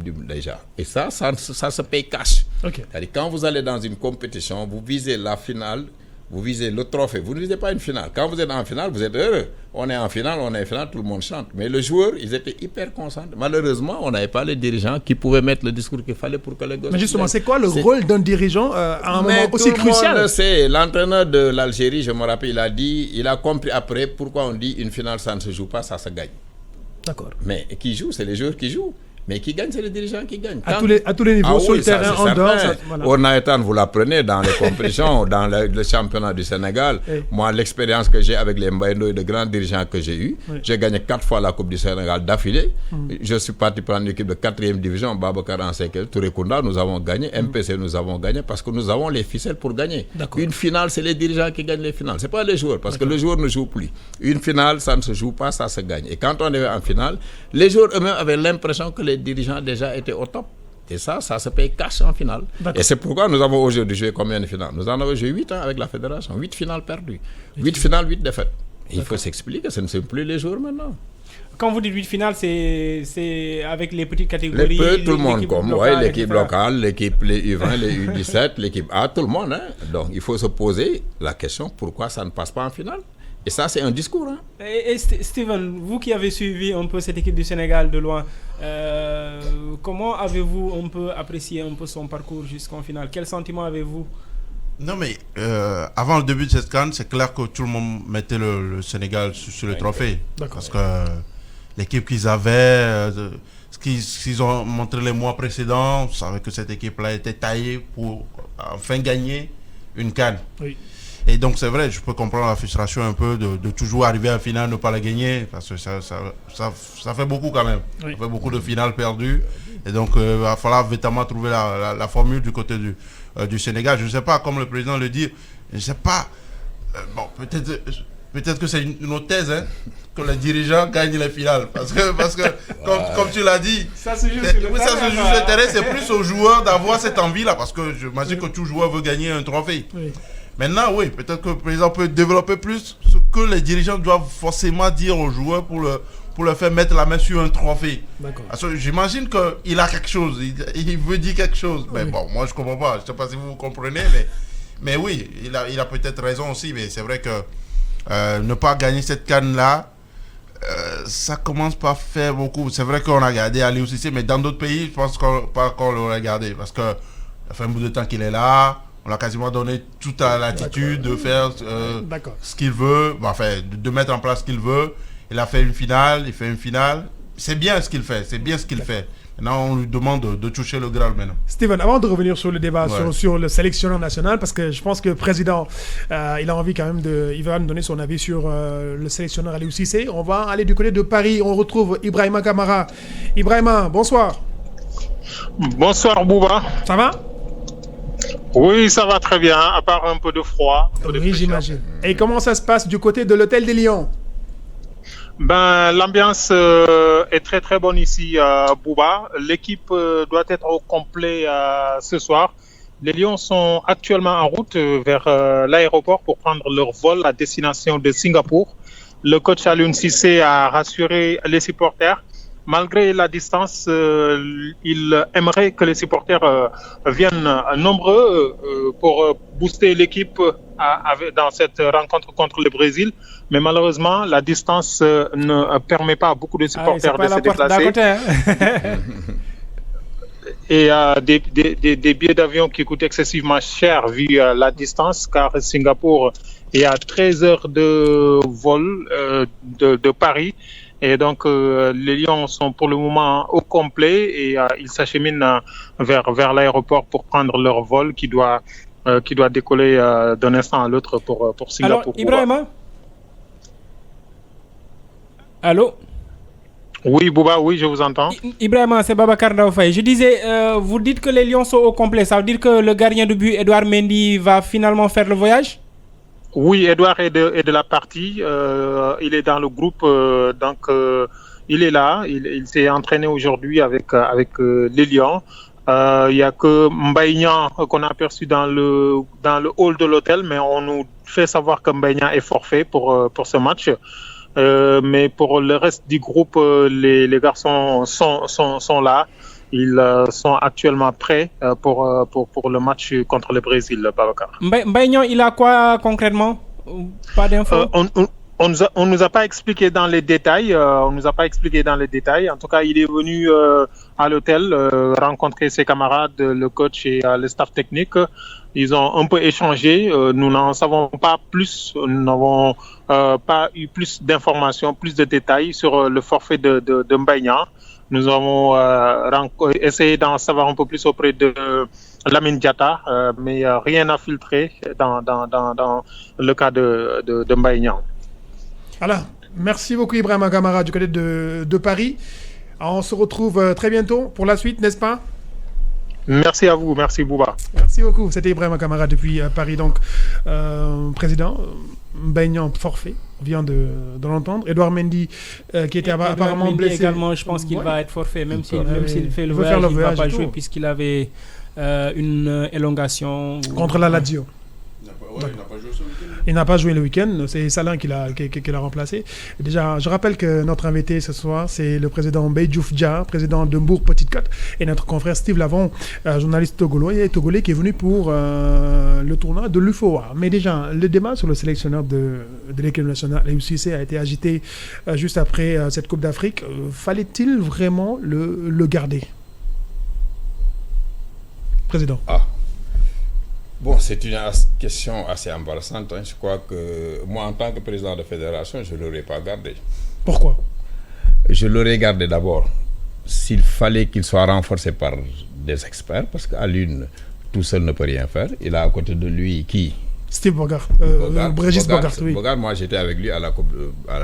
du déjà. Et ça se paye cash. Okay. C'est-à-dire, quand vous allez dans une compétition, vous visez la finale, vous visez le trophée, vous ne visez pas une finale. Quand vous êtes en finale, vous êtes heureux. On est en finale, tout le monde chante. Mais les joueurs, ils étaient hyper concentrés. Malheureusement, on n'avait pas les dirigeants qui pouvaient mettre le discours qu'il fallait pour que les gosses... Mais justement, c'est quoi le rôle d'un dirigeant à un moment aussi crucial? Tout le monde le sait. L'entraîneur de l'Algérie, je me rappelle, il a compris après pourquoi on dit une finale, ça ne se joue pas, ça se gagne. D'accord. Mais qui joue, c'est les joueurs qui jouent. Mais qui gagne, c'est les dirigeants qui gagnent. À tous les niveaux, sur le terrain, en dehors. Au Naïtan, vous l'apprenez dans les compétitions, dans le championnat du Sénégal. Moi, l'expérience que j'ai avec les Mbaïndo et de grands dirigeants que j'ai eus, j'ai gagné 4 fois la Coupe du Sénégal d'affilée. Je suis parti prendre une équipe de 4e division, Babacar Anseke, Touré Kounda, nous avons gagné, MPC, nous avons gagné, parce que nous avons les ficelles pour gagner. Une finale, c'est les dirigeants qui gagnent les finales. Ce n'est pas les joueurs, parce que le joueur ne joue plus. Une finale, ça ne se joue pas, ça se gagne. Et quand on est en finale, les joueurs eux-mêmes avaient l'impression que les dirigeants déjà étaient au top. Et ça se paye cash en finale. Et c'est pourquoi nous avons aujourd'hui joué combien de finales? Nous en avons joué 8 ans avec la fédération. 8 finales perdues. 8 finales, 8 défaites. Et il faut s'expliquer, ce ne sont plus les joueurs maintenant. Quand vous dites 8 finales, c'est avec les petites catégories. Tout le monde, comme l'équipe locale, l'équipe, les U20, les U17, l'équipe A, tout le monde. Donc il faut se poser la question pourquoi ça ne passe pas en finale. Et ça, c'est un discours. Et Steven, vous qui avez suivi un peu cette équipe du Sénégal de loin, comment avez-vous un peu apprécié un peu son parcours jusqu'en finale? Quel sentiment avez-vous? Non, mais avant le début de cette CAN, c'est clair que tout le monde mettait le Sénégal sur le trophée. Parce que l'équipe qu'ils avaient, ce qu'ils ont montré les mois précédents, on savait que cette équipe-là était taillée pour enfin gagner une CAN. Oui. Et donc c'est vrai, je peux comprendre la frustration un peu de toujours arriver à la finale, ne pas la gagner, parce que ça fait beaucoup quand même. Oui. Ça fait beaucoup de finales perdues. Et donc il va falloir véritablement trouver la formule du côté du Sénégal. Je ne sais pas, comme le président le dit, je ne sais pas, bon, peut-être que c'est une autre thèse, que les dirigeants gagnent les finales. Parce que comme tu l'as dit, ça se joue sur le terrain, c'est plus aux joueurs d'avoir cette envie-là, parce que j'imagine que tout joueur veut gagner un trophée. Oui. Maintenant, oui, peut-être que le président peut développer plus ce que les dirigeants doivent forcément dire aux joueurs pour leur faire mettre la main sur un trophée. Parce que j'imagine qu'il a quelque chose, il veut dire quelque chose. Mais bon, moi je ne comprends pas, je ne sais pas si vous comprenez, mais oui, il a peut-être raison aussi, mais c'est vrai que ne pas gagner cette canne-là, ça commence pas à faire beaucoup. C'est vrai qu'on a regardé Aliou Cissé, mais dans d'autres pays, je pense pas qu'on l'aurait regardé, parce que ça fait un bout de temps qu'il est là. On a quasiment donné toute la latitude de faire ce qu'il veut, enfin, de mettre en place ce qu'il veut. Il a fait une finale, il fait une finale. C'est bien ce qu'il fait, Maintenant, on lui demande de toucher le Graal maintenant. Steven, avant de revenir sur le débat sur le sélectionneur national, parce que je pense que le président, il a envie quand même il va nous donner son avis sur le sélectionneur Aliou Cissé. On va aller du côté de Paris. On retrouve Ibrahima Kamara. Ibrahima, bonsoir. Bonsoir Bouba. Ça va? Oui, ça va très bien, à part un peu de froid. Oui, j'imagine. Et comment ça se passe du côté de l'Hôtel des Lions? L'ambiance est très très bonne ici à Bouba. L'équipe doit être au complet ce soir. Les Lions sont actuellement en route vers l'aéroport pour prendre leur vol à destination de Singapour. Le coach Aliou Cissé a rassuré les supporters. Malgré la distance, il aimerait que les supporters viennent nombreux pour booster l'équipe dans cette rencontre contre le Brésil. Mais malheureusement, la distance ne permet pas à beaucoup de supporters de se déplacer. Et des billets d'avion qui coûtent excessivement cher vu la distance, car Singapour est à 13 heures de vol de Paris. Et donc, les Lions sont pour le moment au complet et ils s'acheminent vers l'aéroport pour prendre leur vol qui doit décoller d'un instant à l'autre pour Singapour. Alors, Ibrahima? Allô? Oui, Bouba, oui, je vous entends. Ibrahima, c'est Babacar Daoufay. Je disais, vous dites que les Lions sont au complet. Ça veut dire que le gardien de but, Edouard Mendy, va finalement faire le voyage? Oui, Edouard est de la partie. Il est dans le groupe, donc il est là. Il s'est entraîné aujourd'hui avec les Lions. Il y a que Mbaye Niang qu'on a aperçu dans le hall de l'hôtel, mais on nous fait savoir que Mbaye Niang est forfait pour ce match. Mais pour le reste du groupe, les garçons sont là. Ils sont actuellement prêts pour le match contre le Brésil, Babacar. Mbaye Niang, il a quoi concrètement? Pas d'infos? On nous a pas expliqué dans les détails. En tout cas, il est venu à l'hôtel rencontrer ses camarades, le coach et le staff technique. Ils ont un peu échangé. Nous n'en savons pas plus. Nous n'avons pas eu plus d'informations, plus de détails sur le forfait de Mbaye Niang. Nous avons essayé d'en savoir un peu plus auprès de Lamine Diatta, mais rien n'a filtré dans le cas de Mbaye Niang. Voilà. Merci beaucoup Ibrahima Kamara du côté de Paris. On se retrouve très bientôt pour la suite, n'est-ce pas? Merci à vous, merci Bouba. Merci beaucoup. C'était Ibrahima Kamara depuis Paris, donc président. Mbaye Niang forfait, on vient de l'entendre. Edouard Mendy qui était apparemment blessé. Également, je pense qu'il va être forfait, même s'il fait le voyage, il ne va pas jouer puisqu'il avait une élongation. Contre la Lazio. Il n'a pas joué Il n'a pas joué ce week-end. le week-end, c'est Salin qui l'a remplacé. Déjà, je rappelle que notre invité ce soir, c'est le président Mbaye Diouf Dia, président de Mbour Petite Côte, et notre confrère Steve Lavon, journaliste togolais qui est venu pour le tournoi de l'UFOA. Mais déjà, le débat sur le sélectionneur de l'équipe nationale, Aliou Cissé, a été agité juste après cette Coupe d'Afrique. Fallait-il vraiment le garder? Président. Bon, c'est une question assez embarrassante. Je crois que moi, en tant que président de fédération, je ne l'aurais pas gardé. Pourquoi? Je l'aurais gardé d'abord s'il fallait qu'il soit renforcé par des experts, parce qu'à l'une, tout seul ne peut rien faire. Il a à côté de lui qui? Steve Bogart. Régis Bogart, oui. Bogart, moi j'étais avec lui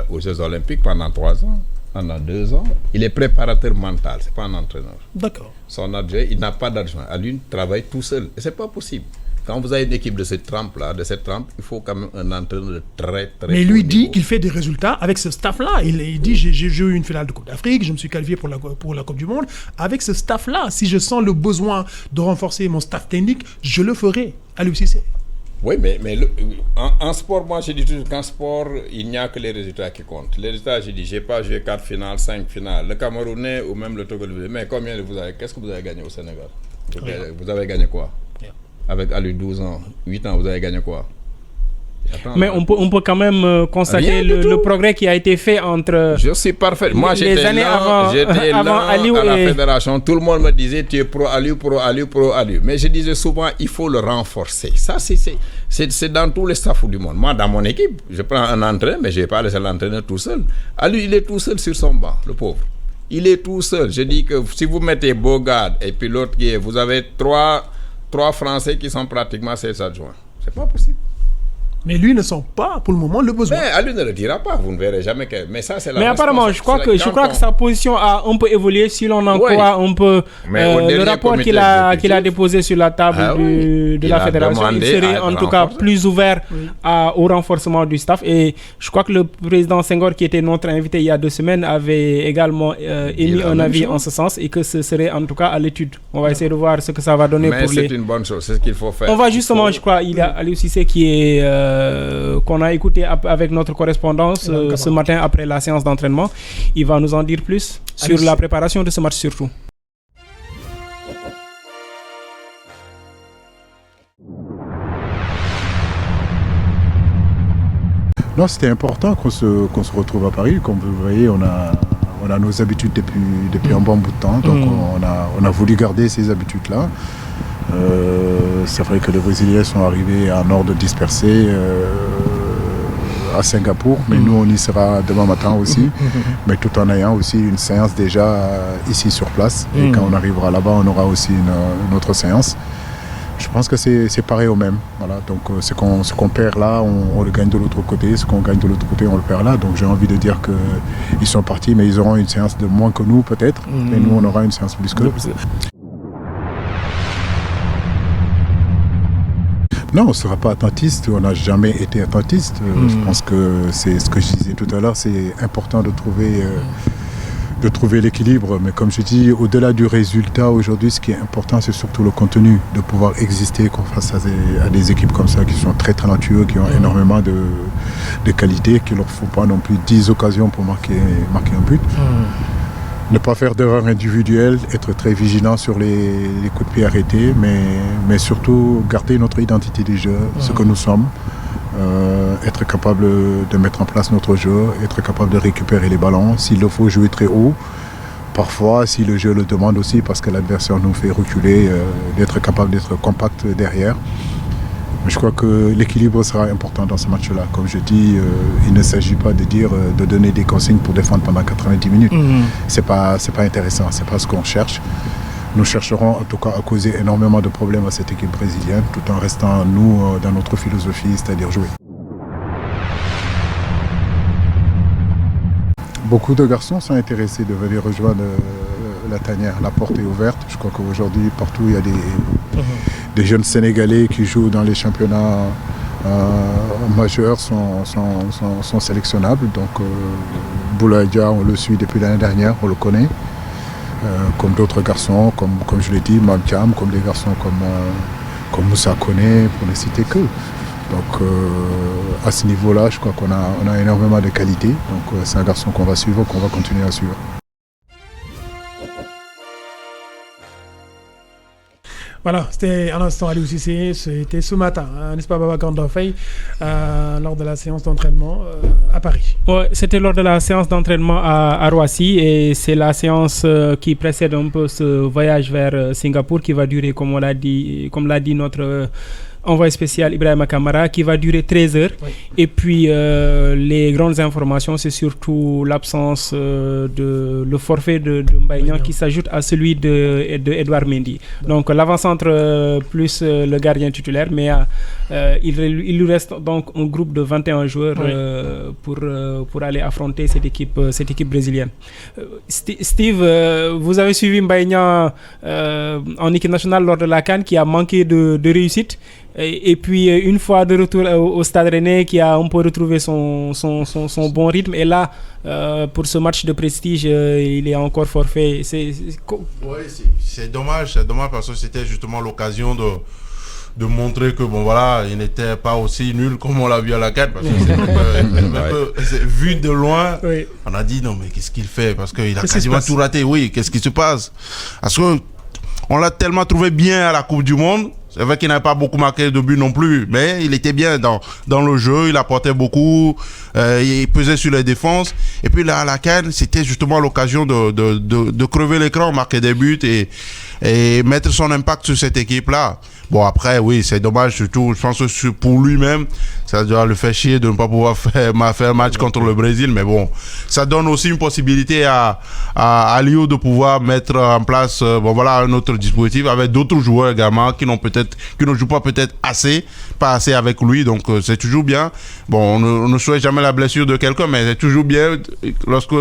aux Jeux Olympiques pendant 3 ans. Pendant 2 ans, il est préparateur mental, c'est pas un entraîneur. D'accord. Son adjoint, il n'a pas d'argent. À l'une, travaille tout seul. Et c'est pas possible. Quand vous avez une équipe de cette trempe-là, il faut quand même un entraîneur de très Mais lui dit qu'il fait des résultats avec ce staff-là. Il dit j'ai eu une finale de Coupe d'Afrique, je me suis qualifié pour la Coupe du Monde. Avec ce staff-là, si je sens le besoin de renforcer mon staff technique, je le ferai. Aliou Cissé. Oui, mais en sport, moi je dis toujours qu'en sport, il n'y a que les résultats qui comptent. Les résultats, je dis, j'ai pas joué 4 finales, 5 finales. Le Camerounais ou même le Togolais. Mais qu'est-ce que vous avez gagné au Sénégal? Vous avez gagné quoi? Avec Aliou 12 ans, 8 ans, vous avez gagné quoi? Mais on peut quand même constater le progrès qui a été fait entre. Je suis parfait. Moi, j'étais avant Aliou à la fédération. Tout le monde me disait tu es pro Aliou, pro Aliou, pro Aliou. Mais je disais souvent il faut le renforcer. Ça, c'est dans tous les staffs du monde. Moi, dans mon équipe, je prends un entraîneur, mais je ne vais pas laisser l'entraîneur tout seul. Aliou, il est tout seul sur son banc, le pauvre. Il est tout seul. Je dis que si vous mettez Bogard et puis l'autre qui est, vous avez trois Français qui sont pratiquement ses adjoints. C'est pas possible. Mais lui ne sent pas pour le moment le besoin. Mais lui ne le dira pas, vous ne verrez jamais que. Mais ça, c'est la. Mais apparemment, je crois que sa position a un peu évolué. Si l'on en croit un peu le rapport qu'il a déposé sur la table de la fédération, il serait en tout cas plus ouvert au renforcement du staff. Et je crois que le président Senghor, qui était notre invité il y a 2 semaines, avait également émis un avis en ce sens et que ce serait en tout cas à l'étude. On va essayer de voir ce que ça va donner pour les. Mais c'est une bonne chose, c'est ce qu'il faut faire. On va justement, je crois, il y a Aliou Cissé qui est. Qu'on a écouté avec notre correspondance ce matin après la séance d'entraînement. Il va nous en dire plus sur la préparation de ce match surtout. Non, c'était important qu'on se retrouve à Paris. Comme vous le voyez, on a nos habitudes depuis un bon bout de temps. Donc on a voulu garder ces habitudes-là. C'est vrai que les Brésiliens sont arrivés en ordre dispersé à Singapour, mais nous on y sera demain matin aussi, mais tout en ayant aussi une séance déjà ici sur place. Et quand on arrivera là-bas, on aura aussi une autre séance. Je pense que c'est pareil au même. Voilà. Donc ce qu'on perd là, on le gagne de l'autre côté. Ce qu'on gagne de l'autre côté, on le perd là. Donc j'ai envie de dire qu'ils sont partis, mais ils auront une séance de moins que nous peut-être. Et nous, on aura une séance plus que eux. Non, on ne sera pas attentiste, on n'a jamais été attentiste. Je pense que c'est ce que je disais tout à l'heure, c'est important de trouver l'équilibre. Mais comme je dis, au-delà du résultat, aujourd'hui, ce qui est important, c'est surtout le contenu, de pouvoir exister face à des équipes comme ça qui sont très talentueuses, qui ont énormément de qualités, qu'il ne leur faut pas non plus 10 occasions pour marquer un but. Ne pas faire d'erreurs individuelles, être très vigilant sur les coups de pied arrêtés, mais surtout garder notre identité du jeu, ce que nous sommes, être capable de mettre en place notre jeu, être capable de récupérer les ballons, s'il le faut jouer très haut, parfois si le jeu le demande aussi parce que l'adversaire nous fait reculer, d'être capable d'être compact derrière. Mais je crois que l'équilibre sera important dans ce match-là. Comme je dis, il ne s'agit pas de dire de donner des consignes pour défendre pendant 90 minutes. C'est pas intéressant, c'est pas ce qu'on cherche. Nous chercherons en tout cas à causer énormément de problèmes à cette équipe brésilienne tout en restant, nous, dans notre philosophie, c'est-à-dire jouer. Beaucoup de garçons sont intéressés de venir rejoindre la tanière. La porte est ouverte. Je crois qu'aujourd'hui, partout, il y a des jeunes Sénégalais qui jouent dans les championnats majeurs sont sélectionnables. Donc, Boulaye Dia, on le suit depuis l'année dernière, on le connaît. Comme d'autres garçons, comme je l'ai dit, Mamkiam, comme des garçons comme Moussa Koné, pour ne citer que. Donc à ce niveau-là, je crois qu'on a énormément de qualité. Donc c'est un garçon qu'on va suivre, qu'on va continuer à suivre. Voilà, c'était un instant Aliou Cissé, c'était ce matin, n'est-ce pas Babacar Ndofey, lors de la séance d'entraînement à Paris. Ouais, c'était lors de la séance d'entraînement à Roissy et c'est la séance qui précède un peu ce voyage vers Singapour qui va durer, comme l'a dit notre envoyé spécial Ibrahima Kamara, qui va durer 13 heures. Oui. Et puis les grandes informations, c'est surtout l'absence le forfait de Mbaye Niang qui s'ajoute à celui de Edouard Mendy. Donc l'avant-centre plus le gardien titulaire, mais il lui reste donc un groupe de 21 joueurs pour aller affronter cette équipe brésilienne. Steve, vous avez suivi Mbaye Niang en équipe nationale lors de la CAN qui a manqué de réussite. Et puis une fois de retour au Stade Rennais qui a un peu retrouvé son bon rythme, et là pour ce match de prestige il est encore forfait. C'est dommage parce que c'était justement l'occasion de montrer que bon voilà, il n'était pas aussi nul comme on l'a vu à la CAN, parce que vu de loin, on a dit non mais qu'est-ce qu'il fait, parce qu'il a quasiment tout raté. Oui, qu'est-ce qui se passe, parce que on l'a tellement trouvé bien à la Coupe du Monde. C'est vrai qu'il n'avait pas beaucoup marqué de but non plus, mais il était bien dans le jeu, il apportait beaucoup, il pesait sur les défenses. Et puis là, à la CAN, c'était justement l'occasion de crever l'écran, marquer des buts et mettre son impact sur cette équipe-là. Bon, après, oui, c'est dommage, surtout, je pense que pour lui-même, ça doit le faire chier de ne pas pouvoir faire un match contre le Brésil. Mais bon, ça donne aussi une possibilité à Lio de pouvoir mettre en place un autre dispositif avec d'autres joueurs également qui ne jouent pas peut-être pas assez avec lui. Donc, c'est toujours bien. Bon, on ne souhaite jamais la blessure de quelqu'un, mais c'est toujours bien lorsque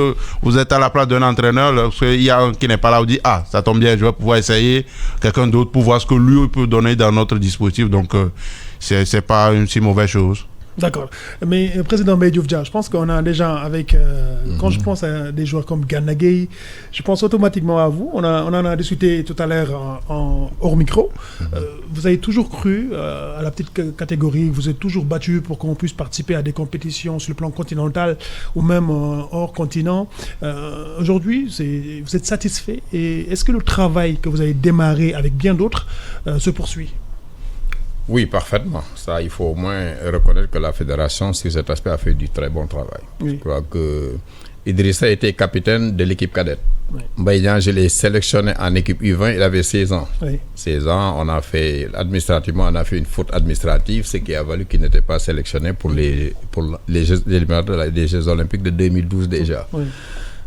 vous êtes à la place d'un entraîneur, lorsqu'il y a un qui n'est pas là, vous dites, ah, ça tombe bien, je vais pouvoir essayer quelqu'un d'autre pour voir ce que lui peut donner dans notre dispositif. Donc, c'est pas une si mauvaise chose. D'accord. Mais président Mbaye Diouf Dia, je pense qu'on a déjà avec quand je pense à des joueurs comme Gana Gueye, je pense automatiquement à vous. On en a discuté tout à l'heure hors micro. Vous avez toujours cru à la petite catégorie, vous êtes toujours battu pour qu'on puisse participer à des compétitions sur le plan continental ou même hors continent. Aujourd'hui, vous êtes satisfait, et est-ce que le travail que vous avez démarré avec bien d'autres se poursuit? Oui, parfaitement. Ça, il faut au moins reconnaître que la fédération, sur cet aspect, a fait du très bon travail. Oui. Je crois que Idrissa était capitaine de l'équipe cadette. Oui. Mbaye Niang, je l'ai sélectionné en équipe U20, il avait 16 ans. Oui. 16 ans, administrativement, on a fait une faute administrative, ce qui a valu qu'il n'était pas sélectionné pour les Jeux Olympiques de 2012 déjà. Oui.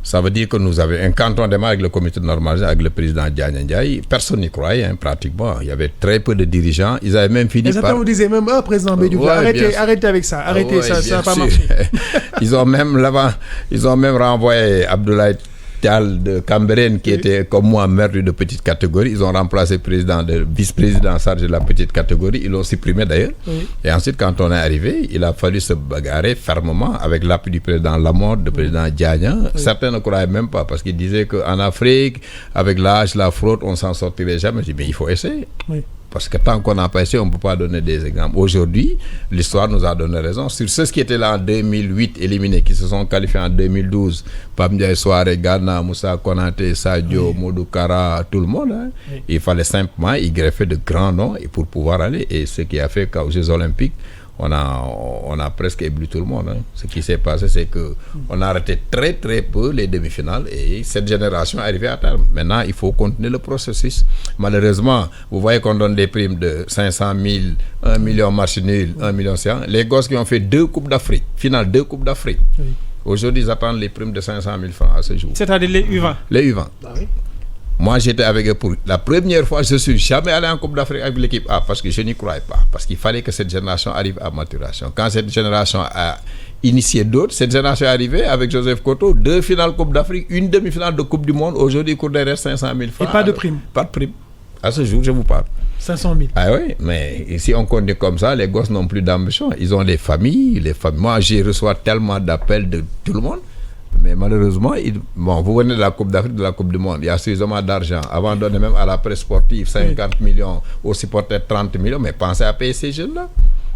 Ça veut dire que nous avions quand on démarre avec le comité de normalisation, avec le président Diagne Ndiaye, personne n'y croyait, pratiquement. Il y avait très peu de dirigeants. Ils avaient même fini par... Vous disiez même, président Mbaye Diouf, arrêtez avec ça. Arrêtez, ça n'a pas marché. Ils ont même renvoyé Abdoulaye Tall de Cambérène, qui était comme moi maire de petite catégorie. Ils ont remplacé vice-président chargé de la petite catégorie. Ils l'ont supprimé d'ailleurs. Oui. Et ensuite, quand on est arrivé, il a fallu se bagarrer fermement avec l'appui du président Lamorde, du président Diagna. Oui. Certains ne croyaient même pas, parce qu'ils disaient qu'en Afrique, avec l'âge, la fraude, on ne s'en sortirait jamais. Je dis, mais il faut essayer. Oui. Parce que tant qu'on n'a pas essayé, on ne peut pas donner des exemples. Aujourd'hui, l'histoire nous a donné raison. Sur ceux qui étaient là en 2008 éliminés, qui se sont qualifiés en 2012, Pape Ndiaye Souaré, Gana, Moussa Konaté, Sadio, Modou Kara, tout le monde, il fallait simplement y greffer de grands noms pour pouvoir aller. Et ce qui a fait qu'aux Jeux Olympiques, on a presque ébloui tout le monde. Hein. Ce qui s'est passé, c'est qu'on a arrêté très très peu les demi-finales et cette génération est arrivée à terme. Maintenant, il faut continuer le processus. Malheureusement, vous voyez qu'on donne des primes de 500 000, 1 million match nul, 1 million c'est les gosses qui ont fait 2 Coupes d'Afrique, finale 2 Coupes d'Afrique. Oui. Aujourd'hui, ils attendent les primes de 500 000 francs à ce jour. C'est-à-dire les U20. Les U20. Ah oui. Moi, j'étais avec eux pour la première fois. Je ne suis jamais allé en Coupe d'Afrique avec l'équipe A parce que je n'y croyais pas. Parce qu'il fallait que cette génération arrive à maturation. Quand cette génération a initié d'autres, cette génération est arrivée avec Joseph Koto, 2 finales Coupe d'Afrique, une demi-finale de Coupe du Monde. Aujourd'hui, il court derrière 500 000 francs. Et pas de prime. Pas de prime. À ce jour, je vous parle. 500 000. Ah oui, mais si on continue comme ça, les gosses n'ont plus d'ambition. Ils ont des familles. Moi, j'y reçois tellement d'appels de tout le monde. Mais malheureusement, vous venez de la Coupe d'Afrique, de la Coupe du Monde, il y a suffisamment d'argent. Avant de donner même à la presse sportive 50 millions, aux supporters 30 millions, mais pensez à payer ces jeunes-là.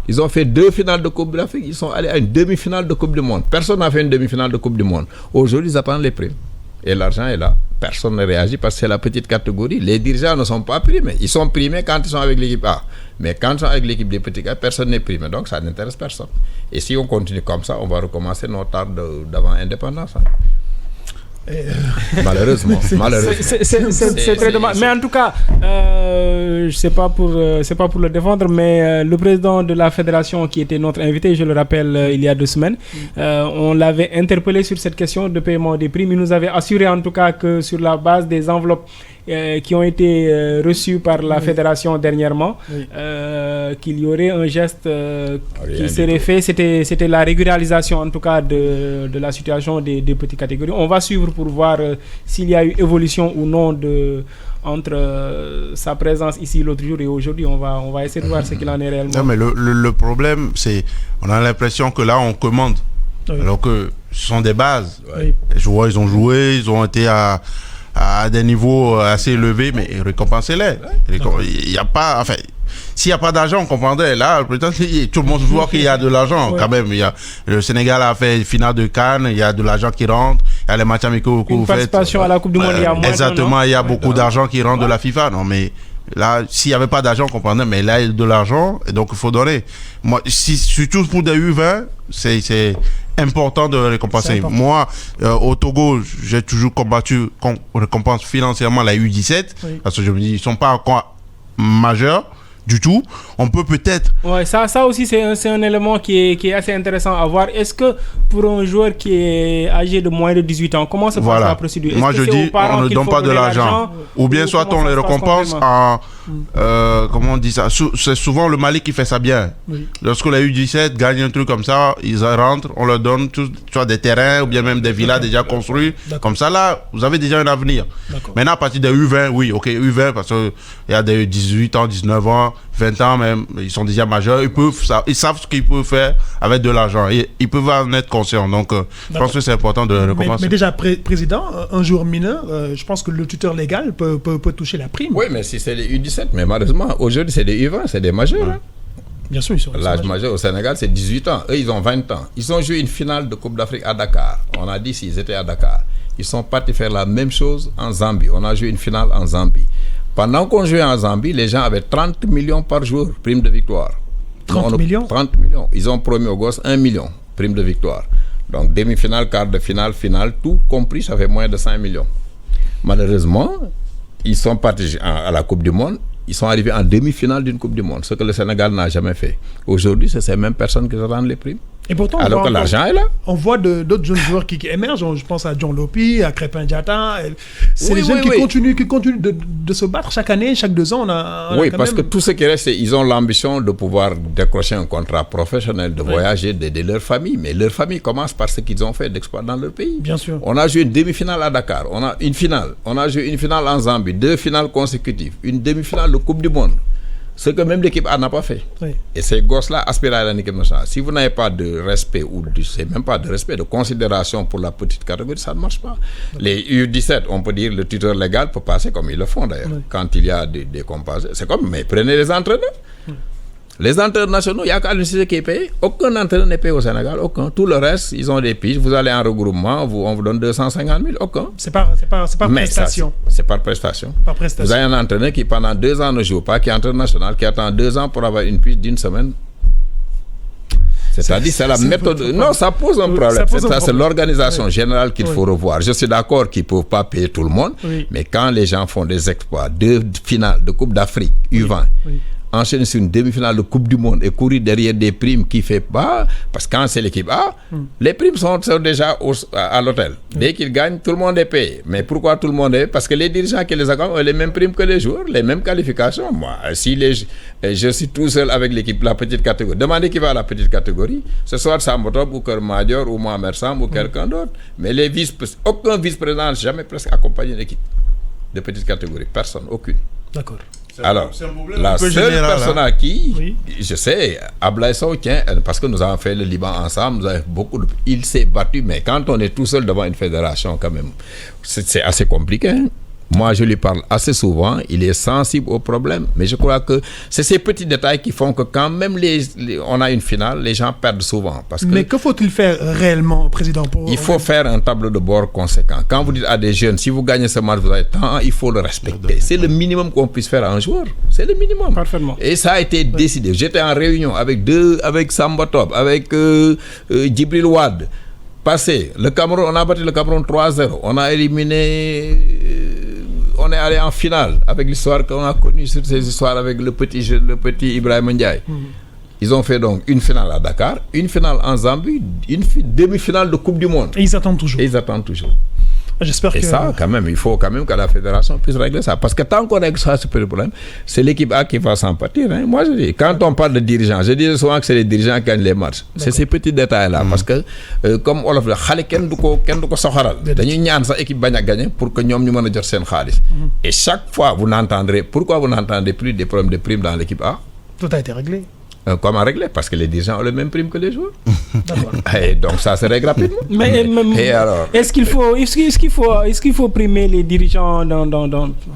Ils ont fait 2 finales de Coupe d'Afrique, ils sont allés à une demi-finale de Coupe du Monde. Personne n'a fait une demi-finale de Coupe du Monde. Aujourd'hui, ils attendent les primes. Et l'argent est là. Personne ne réagit parce que c'est la petite catégorie. Les dirigeants ne sont pas primés. Ils sont primés quand ils sont avec l'équipe A. Mais quand ils sont avec l'équipe des petits gars, personne n'est primé. Donc ça n'intéresse personne. Et si on continue comme ça, on va recommencer notre art d'avant indépendance. Hein. Malheureusement. C'est très dommage. Mais en tout cas, c'est pas pour le défendre, mais le président de la fédération qui était notre invité, je le rappelle, il y a 2 semaines, on l'avait interpellé sur cette question de paiement des primes. Il nous avait assuré en tout cas que sur la base des enveloppes qui ont été reçus par la fédération dernièrement, qu'il y aurait un geste qui serait fait. C'était la régularisation en tout cas de la situation des petites catégories. On va suivre pour voir s'il y a eu évolution ou non entre sa présence ici l'autre jour et aujourd'hui. On va essayer de voir ce qu'il en est réellement. Non, mais le problème, c'est on a l'impression que là on commande, alors que ce sont des bases. Les joueurs, ils ont joué, ils ont été à des niveaux assez élevés, mais récompensez-les. Il n'y a pas, enfin, s'il n'y a pas d'argent, on comprendrait. Là, peut-être tout le monde voit qu'il y a de l'argent quand même. Le Sénégal a fait une finale de Cannes, il y a de l'argent qui rentre, il y a les matchs amicaux que vous faites. Participation à la Coupe du Monde, il y a moins. Exactement, il y a beaucoup d'argent qui rentre de la FIFA. Non, mais là, s'il n'y avait pas d'argent, on comprendrait, mais là, il y a de l'argent, et donc il faut donner. Moi, surtout pour des U20, c'est important de récompenser. Moi, au Togo, j'ai toujours combattu qu'on récompense financièrement la U17, parce que je me dis, ils ne sont pas encore majeurs du tout. On peut peut-être... Ouais, ça aussi, c'est un élément qui est assez intéressant à voir. Est-ce que pour un joueur qui est âgé de moins de 18 ans, comment se passe la procédure? Moi, je dis, on ne donne pas de l'argent. Ou bien soit on les récompense en... comment on dit ça? C'est souvent le Mali qui fait ça bien. Lorsque la U17 gagne un truc comme ça, ils rentrent, on leur donne soit des terrains ou bien même des villas déjà construits. Comme ça, là, vous avez déjà un avenir. Maintenant, à partir des U20, oui, ok, U20, parce qu'il y a des 18 ans, 19 ans, 20 ans même, ils sont déjà majeurs, ils savent ce qu'ils peuvent faire avec de l'argent. Ils peuvent en être conscients. Donc, je pense que c'est important de recommencer. Mais déjà, président, un joueur mineur, je pense que le tuteur légal peut toucher la prime. Oui, mais si c'est les U17, mais malheureusement, aujourd'hui, c'est des U20, c'est des majeurs. Hein. Bien sûr, ils sont l'âge majeur au Sénégal, c'est 18 ans. Eux, ils ont 20 ans. Ils ont joué une finale de Coupe d'Afrique à Dakar. On a dit s'ils étaient à Dakar. Ils sont partis faire la même chose en Zambie. On a joué une finale en Zambie. Pendant qu'on jouait en Zambie, les gens avaient 30 millions par jour, prime de victoire. 30 millions? 30 millions. Ils ont promis aux gosses 1 million, prime de victoire. Donc demi-finale, quart de finale, finale, tout compris, ça fait moins de 5 millions. Malheureusement, ils sont partis à la Coupe du Monde. Ils sont arrivés en demi-finale d'une Coupe du Monde, ce que le Sénégal n'a jamais fait. Aujourd'hui, c'est ces mêmes personnes qui rendent les primes. Et pourtant, alors que l'argent est là. On voit d'autres jeunes joueurs qui émergent. Je pense à John Lopi, à Crépin Diatta. C'est les jeunes qui continuent de se battre chaque année, chaque 2 ans. Oui, parce que tout ce qui reste, ils ont l'ambition de pouvoir décrocher un contrat professionnel, de voyager, d'aider leur famille. Mais leur famille commence par ce qu'ils ont fait d'exploit dans leur pays. Bien sûr. On a joué une demi-finale à Dakar. On a une finale. On a joué une finale en Zambie. 2 finales consécutives. Une demi-finale de Coupe du Monde. Ce que même l'équipe A n'a pas fait. Et ces gosses-là aspirent à l'équipe nationale. Si vous n'avez pas de respect, c'est même pas de respect, de considération pour la petite catégorie, ça ne marche pas. Les U17, on peut dire, le tuteur légal peut passer comme ils le font d'ailleurs. Quand il y a des comparaisons. C'est comme, mais prenez les entraîneurs. Les entraîneurs nationaux, il y a qu'à l'université qui est payé. Aucun entraîneur n'est payé au Sénégal, aucun. Tout le reste, ils ont des piges. Vous allez en regroupement, on vous donne 250 000, aucun. C'est par prestation. C'est par prestation. Vous avez un entraîneur qui pendant 2 ans ne joue pas, qui est entraîneur national, qui attend 2 ans pour avoir une pige d'1 semaine. C'est-à-dire, c'est la méthode. Non, ça pose un problème. C'est l'organisation générale qu'il faut revoir. Je suis d'accord qu'ils ne peuvent pas payer tout le monde, mais quand les gens font des exploits, 2 finales de Coupe d'Afrique, U20, enchaîner sur une demi-finale de Coupe du Monde et courir derrière des primes qui ne fait pas, parce que quand c'est l'équipe A, les primes sont déjà à l'hôtel. Dès qu'ils gagnent, tout le monde est payé. Mais pourquoi tout le monde est? Parce que les dirigeants qui les accompagnent ont les mêmes primes que les joueurs, les mêmes qualifications. Moi, si je suis tout seul avec l'équipe, la petite catégorie, demandez qui va à la petite catégorie, ce soit Sambotop ou Kermadior ou Mohamed Sam ou quelqu'un d'autre. Mais aucun vice-président n'a jamais presque accompagné une équipe de petite catégorie. Personne, aucune. D'accord. Alors, la seule personne à qui, je sais, Ablaye Sow, tiens, parce que nous avons fait le Liban ensemble, nous avons il s'est battu, mais quand on est tout seul devant une fédération, quand même, c'est assez compliqué. Hein? Moi, je lui parle assez souvent, il est sensible aux problèmes, mais je crois que c'est ces petits détails qui font que quand même on a une finale, les gens perdent souvent. Mais que faut-il faire réellement, Président? Il faut faire un tableau de bord conséquent. Quand vous dites à des jeunes, si vous gagnez ce match, vous avez tant, il faut le respecter. C'est le minimum qu'on puisse faire à un joueur. C'est le minimum. Parfaitement. Et ça a été décidé. J'étais en réunion avec Samba Top, avec Djibril Wade. Passé, le Cameroun, on a battu le Cameroun 3-0. On a éliminé... on est allé en finale avec l'histoire qu'on a connue sur ces histoires avec le petit Ibrahim Ndiaye. Ils ont fait donc une finale à Dakar, une finale en Zambie, une demi-finale de Coupe du Monde. Et ils attendent toujours. J'espère que... ça, quand même, il faut quand même que la fédération puisse régler ça. Parce que tant qu'on règle ça, c'est pas le problème. C'est l'équipe A qui va s'en pâtir. Hein. Moi, je dis, quand on parle de dirigeants, je dis souvent que c'est les dirigeants qui gagnent les matchs. C'est ces petits détails-là. Parce que, comme on l'a fait, kenn du ko soxoral. Dañuy ñaan sa équipe bañ a gagner pour que ñoom ñu mën a jot seen xaalis. Et chaque fois, pourquoi vous n'entendez plus des problèmes de primes dans l'équipe A? Tout a été réglé. Comment régler? Parce que les dirigeants ont le même prime que les joueurs. Et donc ça se règle rapidement. Mais et alors, est-ce qu'il faut primer les dirigeants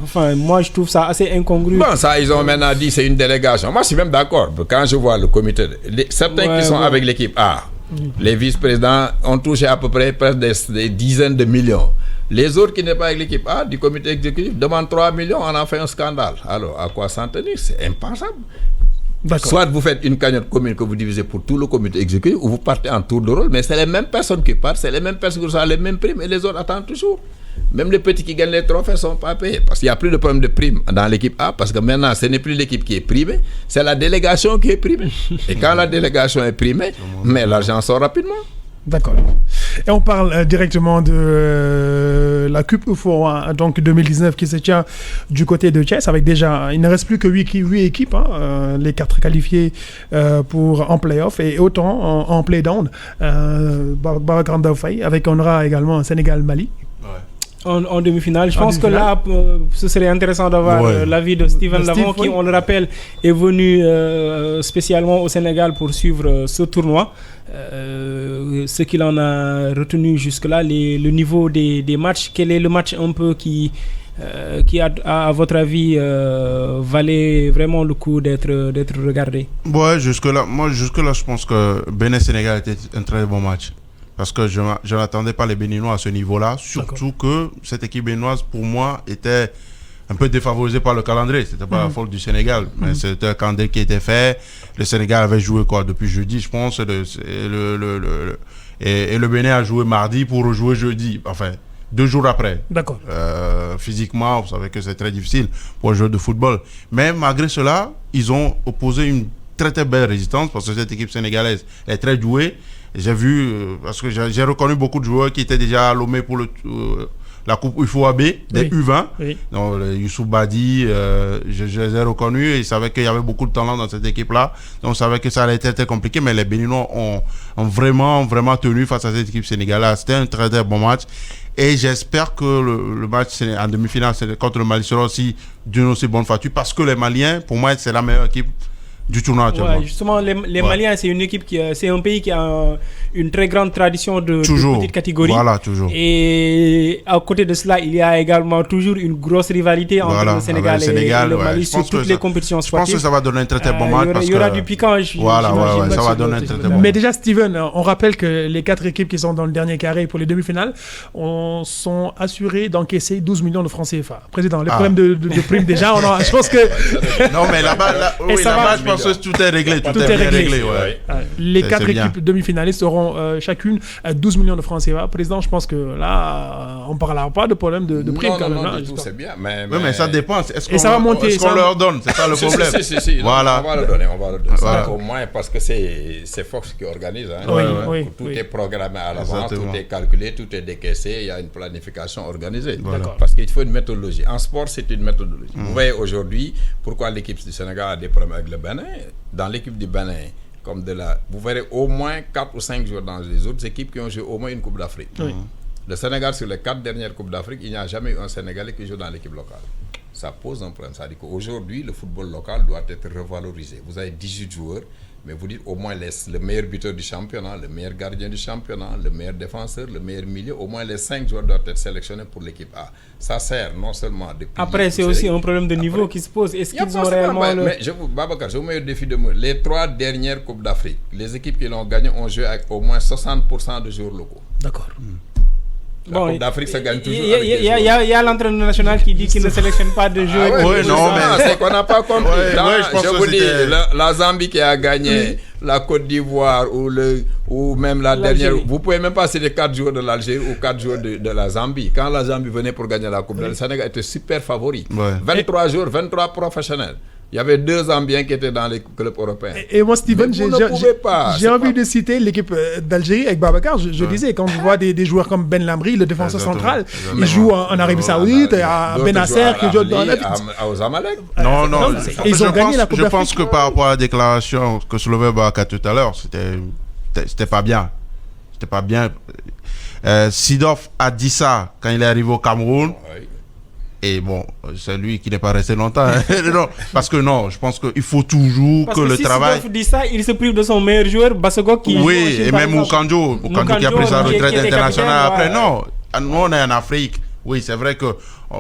enfin, moi je trouve ça assez incongru. Bon, ça ils ont maintenant dit c'est une délégation. Moi je suis même d'accord. Quand je vois le comité, certains qui sont avec l'équipe A, les vice-présidents ont touché à peu près presque des dizaines de millions. Les autres qui n'est pas avec l'équipe A du comité exécutif demandent 3 millions, on a fait un scandale. Alors à quoi s'en tenir? C'est impensable. Soit vous faites une cagnotte commune que vous divisez pour tout le comité exécutif, ou vous partez en tour de rôle, mais c'est les mêmes personnes qui partent, c'est les mêmes personnes qui reçoivent les mêmes primes, et les autres attendent toujours. Même les petits qui gagnent les trophées ne sont pas payés, parce qu'il n'y a plus de problème de primes dans l'équipe A, parce que maintenant ce n'est plus l'équipe qui est primée, c'est la délégation qui est primée. Et quand la délégation est primée, mais l'argent sort rapidement. D'accord. Et on parle directement de la Coupe UFO donc 2019 qui se tient du côté de Thiès avec déjà, il ne reste plus que 8 équipes, les 4 qualifiées en play-off et autant en play-down. Barakanda Faye, avec on aura également Sénégal-Mali. En demi-finale. Je pense que là, ce serait intéressant d'avoir l'avis de Steven Lavon, qui, on le rappelle, est venu spécialement au Sénégal pour suivre ce tournoi. Ce qu'il en a retenu jusque-là, le niveau des matchs. Quel est le match un peu qui à votre avis, valait vraiment le coup d'être regardé? Ouais, jusque-là, je pense que Bénin-Sénégal était un très bon match. Parce que je n'attendais pas les Béninois à ce niveau-là. Surtout que cette équipe béninoise, pour moi, était un peu défavorisée par le calendrier. Ce n'était pas la faute du Sénégal. Mais c'était un calendrier qui était fait. Le Sénégal avait joué depuis jeudi, je pense. Et le Bénin a joué mardi pour rejouer jeudi. Enfin, 2 jours après. D'accord. Physiquement, vous savez que c'est très difficile pour un joueur de football. Mais malgré cela, ils ont opposé une très très belle résistance parce que cette équipe sénégalaise est très douée. J'ai vu, parce que j'ai reconnu beaucoup de joueurs qui étaient déjà nommés pour la Coupe UFOAB, des U20. Oui. Donc, Youssouf Badi, je les ai reconnus et ils savaient qu'il y avait beaucoup de talent dans cette équipe-là. Donc, on savait que ça allait être très compliqué, mais les Béninois ont vraiment, vraiment tenu face à cette équipe sénégalaise. C'était un très, très bon match. Et j'espère que le match en demi-finale contre le Mali sera aussi d'une aussi bonne facture parce que les Maliens, pour moi, c'est la meilleure équipe du tournoi actuellement. Ouais, justement, les Maliens, c'est une équipe c'est un pays qui a une très grande tradition de petite catégorie. Voilà, toujours. Et à côté de cela, il y a également toujours une grosse rivalité entre le Sénégal et le Mali sur toutes les compétitions sportives. Je pense que ça va donner un très très bon match. Il y aura du piquant. Voilà, ça va donner un très très bon match. Mais déjà, Steven, on rappelle que les 4 équipes qui sont dans le dernier carré pour les demi-finales sont assurées d'encaisser 12 millions de francs CFA. Président, les problèmes de primes déjà, je pense que... Non, mais là-bas, je pense pense que tout est réglé. Tout est bien réglé. Ouais. Les 4 équipes demi-finalistes auront chacune 12 millions de francs CFA. Président, je pense que là, on ne parlera pas de problème de prix. Non, du tout, c'est bien. Mais ça dépend. Ça va monter. Est-ce qu'on leur donne? C'est ça le problème. Si. Voilà. On va le donner. Ça, au moins, parce que c'est Fox qui organise. Tout est programmé à l'avance, tout est calculé, tout est décaissé. Il y a une planification organisée. Parce qu'il faut une méthodologie. En sport, c'est une méthodologie. Vous voyez aujourd'hui pourquoi l'équipe du Sénégal a des problèmes avec le Bénin. Dans l'équipe du Bénin, vous verrez au moins 4 ou 5 joueurs dans les autres équipes qui ont joué au moins une Coupe d'Afrique. Le Sénégal, sur les 4 dernières Coupes d'Afrique, il n'y a jamais eu un Sénégalais qui joue dans l'équipe locale. Ça pose un problème. Ça dit qu'aujourd'hui, le football local doit être revalorisé. Vous avez 18 joueurs, mais vous dites au moins le meilleur buteur du championnat, le meilleur gardien du championnat, le meilleur défenseur, le meilleur milieu, au moins les 5 joueurs doivent être sélectionnés pour l'équipe A. Ça sert non seulement de... Après, c'est aussi un problème de niveau qui se pose. Est-ce qu'ils ont réellement... Mais Babacar, je vous mets au défi de moi. Les 3 dernières Coupes d'Afrique, les équipes qui l'ont gagné ont joué avec au moins 60% de joueurs locaux. D'accord. La Coupe d'Afrique, ça gagne toujours. Il y a l'entraîneur national qui dit qu'il ne sélectionne pas de joueurs. C'est qu'on n'a pas compris. Je vous dis, la Zambie qui a gagné, la Côte d'Ivoire ou même la dernière. Vous ne pouvez même pas citer 4 joueurs de l'Algérie ou 4 joueurs de la Zambie. Quand la Zambie venait pour gagner la Coupe, le Sénégal était super favori. 23 joueurs, 23 professionnels. Il y avait 2 Zambiens qui étaient dans les clubs européens. Et moi, Steven, j'ai envie de citer l'équipe d'Algérie avec Babacar. Je disais, quand je vois des joueurs comme Ben Lamri, le défenseur central, il joue en Arabie Saoudite, à Benacer, qui joue dans la... Aux Zamalek. Non. Ils ont gagné la Coupe d'Afrique. Je pense que par rapport à la déclaration que soulevait Babacar tout à l'heure, c'était pas bien. C'était pas bien. Sidorf a dit ça quand il est arrivé au Cameroun. Et bon, c'est lui qui n'est pas resté longtemps. Non, parce que je pense qu'il faut toujours que le travail... Parce que si Sidorf dit ça, il se prive de son meilleur joueur, Bassego, qui... Oui, et même Oukanjo qui a pris sa retraite internationale après. Non, nous on est en Afrique. Oui, c'est vrai que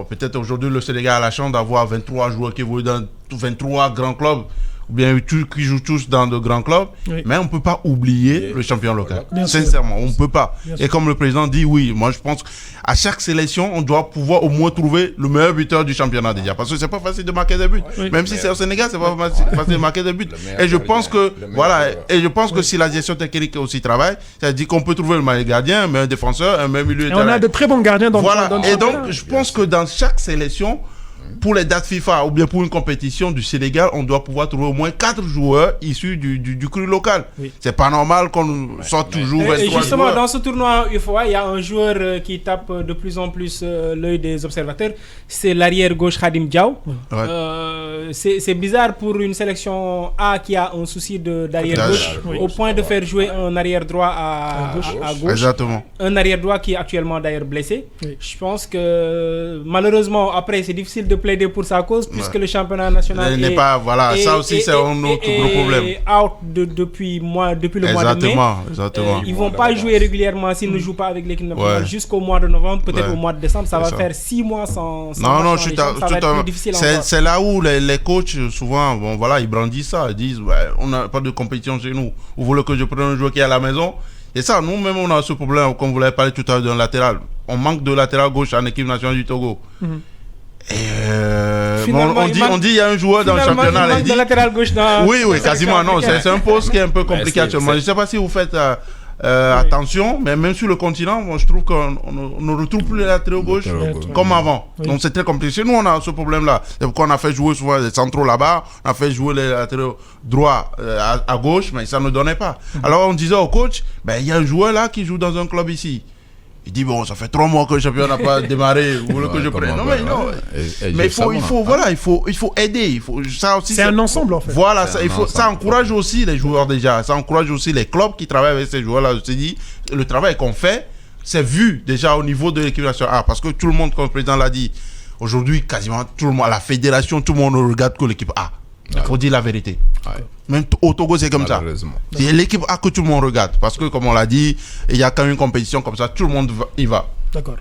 peut-être aujourd'hui le Sénégal a la chance d'avoir 23 joueurs qui évoluent dans 23 grands clubs, ou bien qui jouent tous dans de grands clubs, mais on ne peut pas oublier le champion local. Sincèrement, on ne peut pas. Et comme le président dit, oui, moi je pense qu'à chaque sélection, on doit pouvoir au moins trouver le meilleur buteur du championnat déjà. Parce que c'est pas facile de marquer des buts. Même si c'est au Sénégal, c'est pas facile de marquer des buts. Et je pense que, si la gestion technique aussi travaille, c'est-à-dire qu'on peut trouver le meilleur gardien, un meilleur défenseur, un meilleur milieu de terrain. On a de très bons gardiens dans le Et donc, je pense que dans chaque sélection, pour les dates FIFA ou bien pour une compétition du Sénégal, on doit pouvoir trouver au moins 4 joueurs issus du cru local. C'est pas normal qu'on sorte toujours 23 joueurs. Justement, dans ce tournoi UFOA, il y a un joueur qui tape de plus en plus l'œil des observateurs. C'est l'arrière gauche Khadim Diaw. C'est bizarre pour une sélection A qui a un souci d'arrière gauche, au point de faire jouer un arrière droit à gauche. Exactement. Un arrière droit qui est actuellement d'ailleurs blessé. Je pense que malheureusement, après, c'est difficile de plaider pour sa cause puisque le championnat national n'est pas ça aussi c'est un autre gros problème. Out depuis le mois de mai. Exactement. Ils vont pas jouer régulièrement s'ils ne jouent pas avec l'équipe nationale jusqu'au mois de novembre, peut-être au mois de décembre. Ça va faire 6 mois sans non, je suis difficile. C'est là où les coachs souvent ils brandissent ça, ils disent on n'a pas de compétition chez nous. Vous voulez que je prenne un joueur qui est à la maison? Et ça, nous-mêmes, on a ce problème, comme vous l'avez parlé tout à l'heure, d'un latéral. On manque de latéral gauche en équipe nationale du Togo. On dit il y a un joueur dans le championnat. Il manque de latéral gauche oui, quasiment. Non, c'est un poste qui est un peu compliqué actuellement. Je ne sais pas si vous faites attention, mais même sur le continent, je trouve qu'on ne retrouve plus les latéraux gauche comme avant. Donc c'est très compliqué. Chez nous, on a ce problème-là. C'est pourquoi on a fait jouer souvent les centraux là-bas, on a fait jouer les latéraux droits à gauche, mais ça ne donnait pas. Alors on disait au coach, il y a un joueur là qui joue dans un club ici. Il dit ça fait 3 mois que le championnat n'a pas démarré. Vous voulez que je prenne? Non, mais il faut aider. Ça aussi, c'est un ensemble en fait. Voilà, ça encourage aussi les joueurs déjà. Ça encourage aussi les clubs qui travaillent avec ces joueurs-là. Je te dis, le travail qu'on fait, c'est vu déjà au niveau de l'équipe nationale. Parce que tout le monde, comme le président l'a dit, aujourd'hui, quasiment tout le monde, à la fédération, tout le monde ne regarde que l'équipe A. Il faut dire la vérité. Même au Togo, c'est comme ça. C'est l'équipe A que tout le monde regarde. Parce que, comme on l'a dit, il y a quand même une compétition comme ça, tout le monde y va.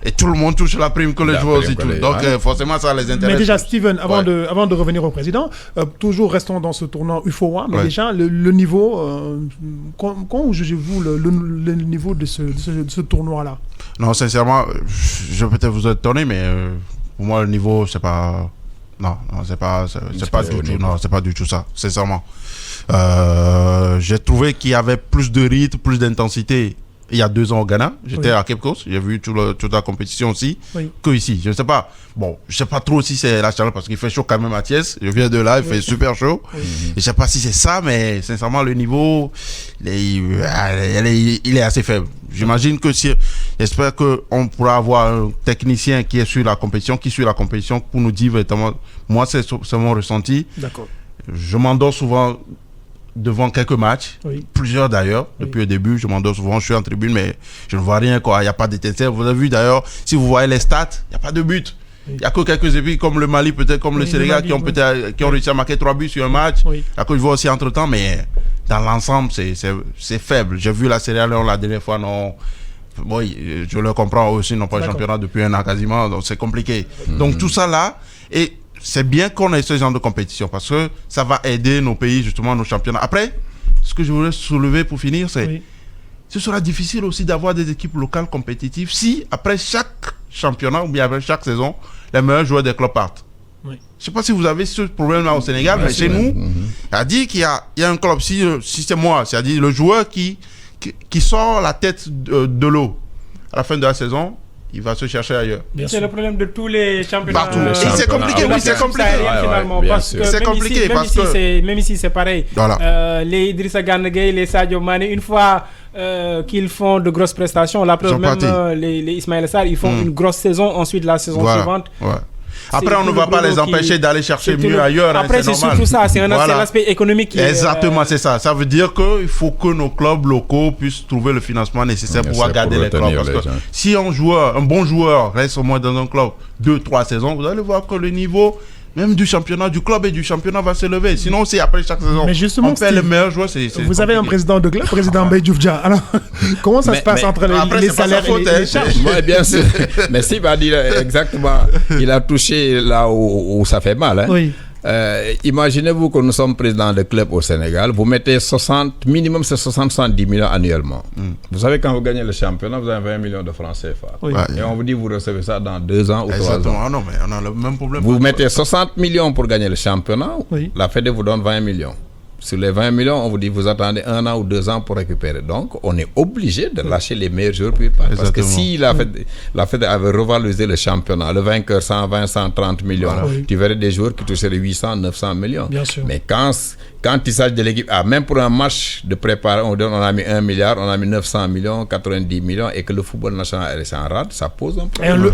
Et tout le monde touche la prime que les joueurs aussi touchent. Donc, forcément, ça les intéresse. Mais déjà, Steven, avant de revenir au président, toujours restons dans ce tournoi UFOA, mais déjà, le niveau, comment jugez-vous le niveau de ce tournoi-là? Non, sincèrement, je vais peut-être vous étonner, mais pour moi, le niveau, c'est pas Non, c'est pas du tout. Non, c'est pas du tout ça, sincèrement. J'ai trouvé qu'il y avait plus de rythme, plus d'intensité. Il y a 2 ans au Ghana, j'étais à Cape Coast, j'ai vu toute la compétition aussi, que ici. Je ne sais pas. Bon, je sais pas trop si c'est la chaleur parce qu'il fait chaud quand même à Thiès. Je viens de là, il fait super chaud. Je ne sais pas si c'est ça, mais sincèrement, le niveau, il est assez faible. J'imagine que j'espère qu'on pourra avoir un technicien qui est sur la compétition, pour nous dire vraiment, moi c'est mon ressenti. D'accord. Je m'endors souvent devant quelques matchs, plusieurs d'ailleurs, depuis le début, je m'endors souvent, je suis en tribune, mais je ne vois rien, quoi. Il n'y a pas d'étincelle. Vous avez vu d'ailleurs, si vous voyez les stats, il n'y a pas de but. Il n'y a que quelques équipes comme le Mali, peut-être comme le Sénégal, qui ont réussi à marquer 3 buts sur un match. La Côte d'Ivoire aussi entre-temps, mais dans l'ensemble, c'est faible. J'ai vu la Sierra Leone la dernière fois, non. Oui, je le comprends aussi, non pas le championnat depuis 1 an quasiment, donc c'est compliqué. Donc tout ça là, et c'est bien qu'on ait ce genre de compétition parce que ça va aider nos pays, justement, nos championnats. Après, ce que je voulais soulever pour finir, c'est ce sera difficile aussi d'avoir des équipes locales compétitives si, après chaque championnat ou bien après chaque saison, les meilleurs joueurs des clubs partent. Je ne sais pas si vous avez ce problème-là au Sénégal, mais chez nous, c'est-à-dire qu'il y a un club, si c'est moi, c'est-à-dire le joueur qui sort la tête de l'eau à la fin de la saison, il va se chercher ailleurs. C'est le problème de tous les championnats. Partout. C'est compliqué, c'est compliqué. C'est compliqué parce que même ici c'est pareil. Voilà. Les Idrissa Gana Gueye, les Sadio Mané, une fois qu'ils font de grosses prestations, la preuve même les Ismaël Sarr, ils font une grosse saison, ensuite la saison suivante. Après, on ne va pas les empêcher d'aller chercher mieux ailleurs. Après, c'est surtout ça, c'est l'aspect économique qui exactement, c'est ça. Ça veut dire qu'il faut que nos clubs locaux puissent trouver le financement nécessaire pour pouvoir garder les clubs. Parce que si un bon joueur reste au moins dans un club 2-3 saisons, vous allez voir que le niveau même du championnat, du club et du championnat va s'élever. Sinon, c'est après chaque saison. Mais justement, on fait les meilleurs joueurs. Vous avez un président de club, président Mbaye Diouf Dia. Alors, comment ça se passe entre les salaires et les charges? Oui, bien sûr. Mais Steve a dit exactement, il a touché là où ça fait mal. Hein. Oui. Imaginez-vous que nous sommes présidents de club au Sénégal, vous mettez minimum c'est 70 millions annuellement. Vous savez, quand vous gagnez le championnat, vous avez 20 millions de francs CFA. Oui. Et on vous dit vous recevez ça dans 2 ans ou 3 ans. Ah non, mais on a le même problème. Vous mettez 60 millions pour gagner le championnat, la Fédé vous donne 20 millions. Sur les 20 millions, on vous dit vous attendez 1 an ou 2 ans pour récupérer. Donc, on est obligé de lâcher les meilleurs joueurs. Parce que si la Fédé avait revalorisé le championnat, le vainqueur 120, 130 millions, tu verrais des joueurs qui toucheraient 800, 900 millions. Bien sûr. Mais quand il s'agit de l'équipe A, même pour un match de préparation, on a mis 1 milliard, on a mis 900 millions, 90 millions, et que le football national est en rade, ça pose un problème.